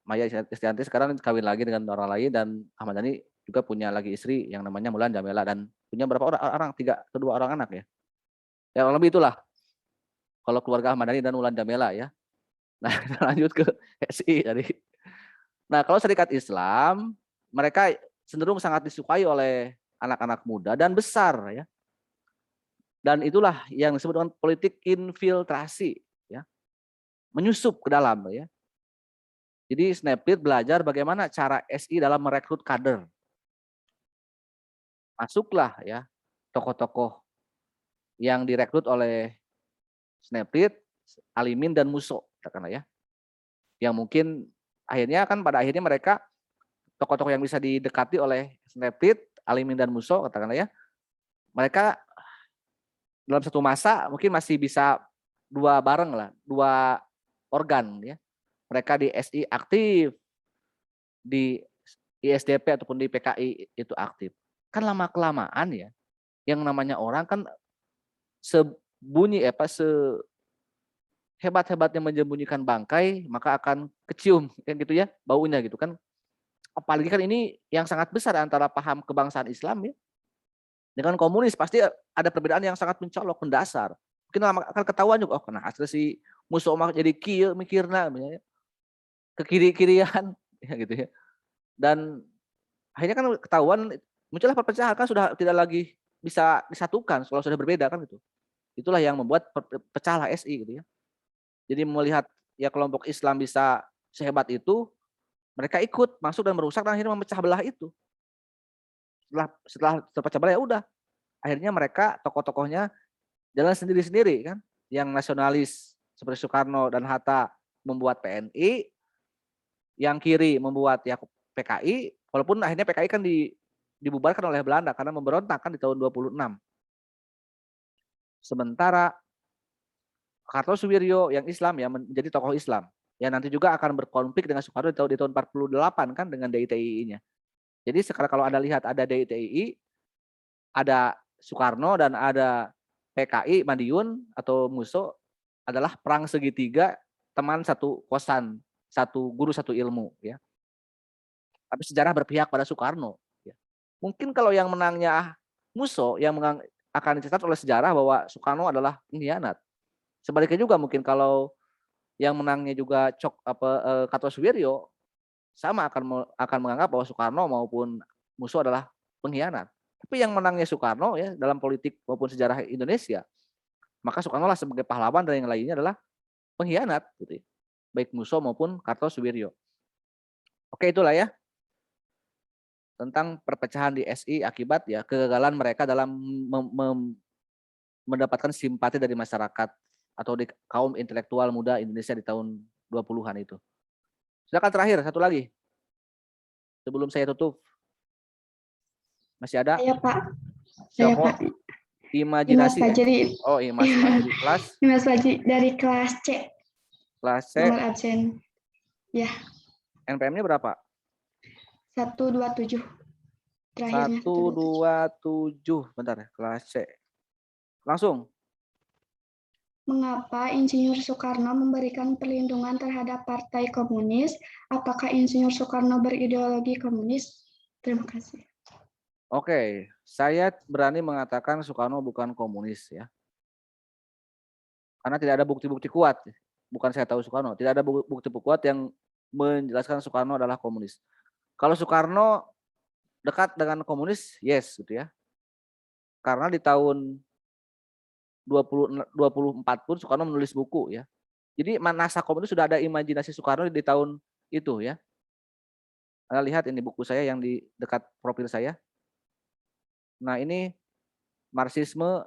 Speaker 1: Maya Estianty sekarang kawin lagi dengan orang lain dan Ahmad Dhani juga punya lagi istri yang namanya Mulan Jamela dan punya berapa orang? 2 orang anak ya. Ya lebih itulah. Kalau keluarga Ahmad Dhani dan Mulan Jamela ya. Nah, kita lanjut ke SI tadi. Nah, kalau Syarikat Islam, mereka cenderung sangat disukai oleh anak-anak muda dan besar ya. Dan itulah yang disebut dengan politik infiltrasi ya. Menyusup ke dalam ya. Jadi Snaplit belajar bagaimana cara SI dalam merekrut kader. Masuklah ya tokoh-tokoh yang direkrut oleh Snaplit, Alimin dan Musso katakanlah ya. Yang mungkin pada akhirnya mereka tokoh-tokoh yang bisa didekati oleh Snaptit, Alimin dan Musso katakanlah ya. Mereka dalam satu masa mungkin masih bisa dua bareng lah, dua organ ya. Mereka di SI aktif, di ISDP ataupun di PKI itu aktif. Kan lama-kelamaan ya, yang namanya orang kan sehebat-hebatnya menyembunyikan bangkai, maka akan kecium kan gitu ya, baunya gitu kan. Apalagi kan ini yang sangat besar antara paham kebangsaan Islam ya dengan komunis, pasti ada perbedaan yang sangat mencolok, mendasar. Mungkin lama akan ketahuan juga, oh kena asli si musuh jadi kieu mikirna misalnya, ke kiri-kirian ya gitu ya. Dan akhirnya kan ketahuan muncullah perpecahan, kan sudah tidak lagi bisa disatukan kalau sudah berbeda kan gitu. Itulah yang membuat pecahlah SI gitu ya. Jadi melihat ya kelompok Islam bisa sehebat itu, mereka ikut masuk dan merusak dan akhirnya memecah belah itu. Setelah terpecah belah ya udah, akhirnya mereka tokoh-tokohnya jalan sendiri-sendiri kan. Yang nasionalis seperti Soekarno dan Hatta membuat PNI, yang kiri membuat ya PKI, walaupun akhirnya PKI kan dibubarkan oleh Belanda karena memberontak kan di tahun 26. Sementara Kartosuwiryo yang Islam ya menjadi tokoh Islam. Ya nanti juga akan berkonflik dengan Soekarno di tahun 48 kan dengan DITII-nya. Jadi sekarang kalau Anda lihat ada DITII, ada Soekarno dan ada PKI Madiun atau Musso adalah perang segitiga, teman satu kosan, satu guru satu ilmu ya. Tapi sejarah berpihak pada Soekarno ya. Mungkin kalau yang menangnya Musso yang akan dicatat oleh sejarah bahwa Soekarno adalah pengkhianat. Sebaliknya juga mungkin kalau yang menangnya juga Kartosuwiryo sama akan menganggap bahwa Soekarno maupun Musso adalah pengkhianat. Tapi yang menangnya Soekarno ya dalam politik maupun sejarah Indonesia, maka Soekarno lah sebagai pahlawan dan yang lainnya adalah pengkhianat gitu ya. Baik Musso maupun Kartosuwiryo. Oke, itulah ya tentang perpecahan di SI akibat ya kegagalan mereka dalam mendapatkan simpati dari masyarakat atau di kaum intelektual muda Indonesia di tahun 20-an itu. Silakan terakhir satu lagi. Sebelum saya tutup. Masih ada?
Speaker 9: Saya Pak. Saya Pak.
Speaker 1: Imajinasi.
Speaker 9: Imas Fajri.
Speaker 1: Oh, Imas Fajri. Kelas?
Speaker 9: Imas Fajri dari kelas C.
Speaker 1: Kelas C.
Speaker 9: Nomor absen. Ya.
Speaker 1: NPM-nya berapa?
Speaker 9: 127. Terakhirnya
Speaker 1: 127. Bentar ya, kelas C. Langsung.
Speaker 9: Mengapa Insinyur Soekarno memberikan perlindungan terhadap Partai Komunis? Apakah Insinyur Soekarno berideologi komunis? Terima kasih.
Speaker 1: Oke, saya berani mengatakan Soekarno bukan komunis ya. Karena tidak ada bukti-bukti kuat. Bukan saya tahu Soekarno, tidak ada bukti kuat yang menjelaskan Soekarno adalah komunis. Kalau Soekarno dekat dengan komunis, yes gitu ya. Karena di tahun 24 pun Soekarno menulis buku ya. Jadi naskah komunis sudah ada imajinasi Soekarno di tahun itu ya. Anda lihat ini buku saya yang di dekat profil saya. Nah ini Marxisme,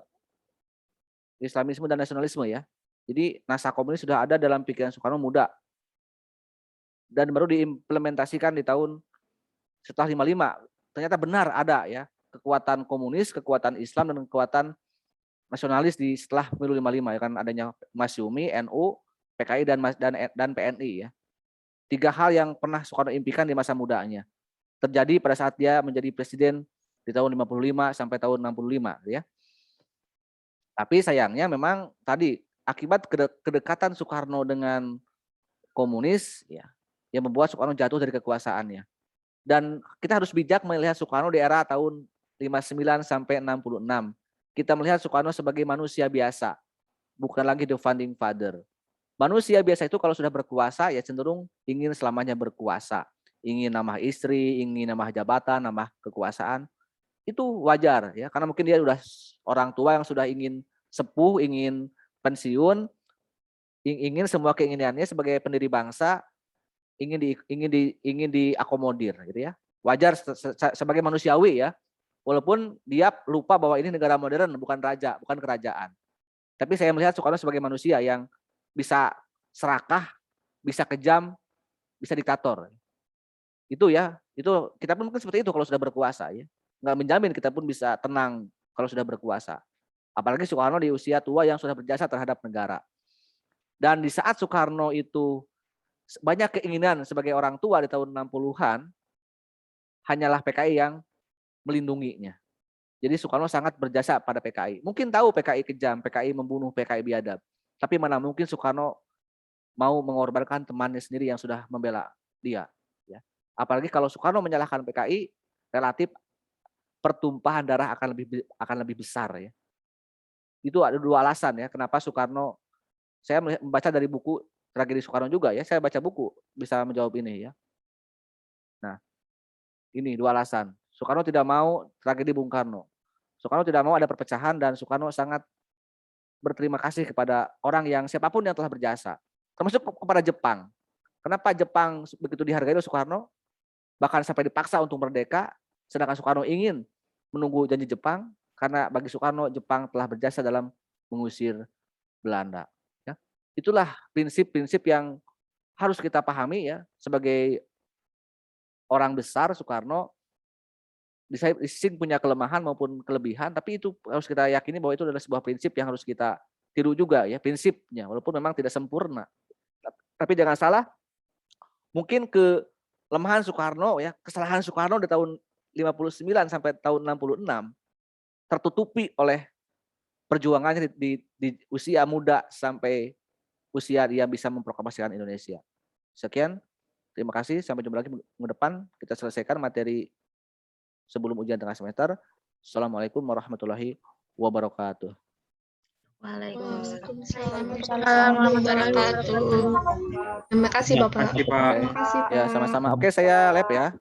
Speaker 1: Islamisme dan nasionalisme ya. Jadi naskah komunis sudah ada dalam pikiran Soekarno muda. Dan baru diimplementasikan di tahun setelah 55. Ternyata benar ada ya kekuatan komunis, kekuatan Islam dan kekuatan nasionalis di setelah pemilu 55 ya kan adanya Masyumi, NU, PKI dan PNI ya. 3 hal yang pernah Soekarno impikan di masa mudanya. Terjadi pada saat dia menjadi presiden di tahun 55 sampai tahun 65 ya. Tapi sayangnya memang tadi akibat kedekatan Soekarno dengan komunis ya yang membuat Soekarno jatuh dari kekuasaannya. Dan kita harus bijak melihat Soekarno di era tahun 59 sampai 66. Kita melihat Soekarno sebagai manusia biasa, bukan lagi the founding father. Manusia biasa itu kalau sudah berkuasa ya cenderung ingin selamanya berkuasa, ingin nambah istri, ingin nambah jabatan, nambah kekuasaan. Itu wajar ya, karena mungkin dia sudah orang tua yang sudah ingin sepuh, ingin pensiun, ingin semua keinginannya sebagai pendiri bangsa ingin diakomodir gitu ya. Wajar sebagai manusiawi ya. Walaupun dia lupa bahwa ini negara modern, bukan raja, bukan kerajaan. Tapi saya melihat Soekarno sebagai manusia yang bisa serakah, bisa kejam, bisa diktator. Itu ya, itu kita pun mungkin seperti itu kalau sudah berkuasa ya. Nggak menjamin kita pun bisa tenang kalau sudah berkuasa. Apalagi Soekarno di usia tua yang sudah berjasa terhadap negara. Dan di saat Soekarno itu banyak keinginan sebagai orang tua di tahun 60-an, hanyalah PKI yang melindunginya. Jadi Soekarno sangat berjasa pada PKI. Mungkin tahu PKI kejam, PKI membunuh, PKI biadab. Tapi mana mungkin Soekarno mau mengorbankan temannya sendiri yang sudah membela dia. Ya. Apalagi kalau Soekarno menyalahkan PKI, relatif pertumpahan darah akan lebih besar ya. Itu ada 2 alasan ya kenapa Soekarno. Saya membaca dari buku Tragedi Soekarno juga ya. Saya baca buku bisa menjawab ini ya. Nah, ini 2 alasan. Soekarno tidak mau tragedi Bung Karno. Soekarno tidak mau ada perpecahan dan Soekarno sangat berterima kasih kepada orang yang siapapun yang telah berjasa. Termasuk kepada Jepang. Kenapa Jepang begitu dihargai oleh Soekarno? Bahkan sampai dipaksa untuk merdeka, sedangkan Soekarno ingin menunggu janji Jepang, karena bagi Soekarno Jepang telah berjasa dalam mengusir Belanda. Ya. Itulah prinsip-prinsip yang harus kita pahami ya sebagai orang besar. Soekarno di sisi punya kelemahan maupun kelebihan, tapi itu harus kita yakini bahwa itu adalah sebuah prinsip yang harus kita tiru juga ya, prinsipnya, walaupun memang tidak sempurna. Tapi jangan salah, mungkin kelemahan Soekarno ya, kesalahan Soekarno di tahun 59 sampai tahun 66 tertutupi oleh perjuangannya di usia muda sampai usia dia bisa memproklamasikan Indonesia. Sekian, terima kasih, sampai jumpa lagi minggu depan. Kita selesaikan materi sebelum ujian tengah semester. Assalamualaikum warahmatullahi wabarakatuh.
Speaker 2: Waalaikumsalam warahmatullahi wabarakatuh. Terima kasih Bapak.
Speaker 4: Terima kasih, Pak.
Speaker 9: Terima kasih,
Speaker 1: Ya,
Speaker 9: Pak.
Speaker 1: sama-sama. Oke, saya lab ya.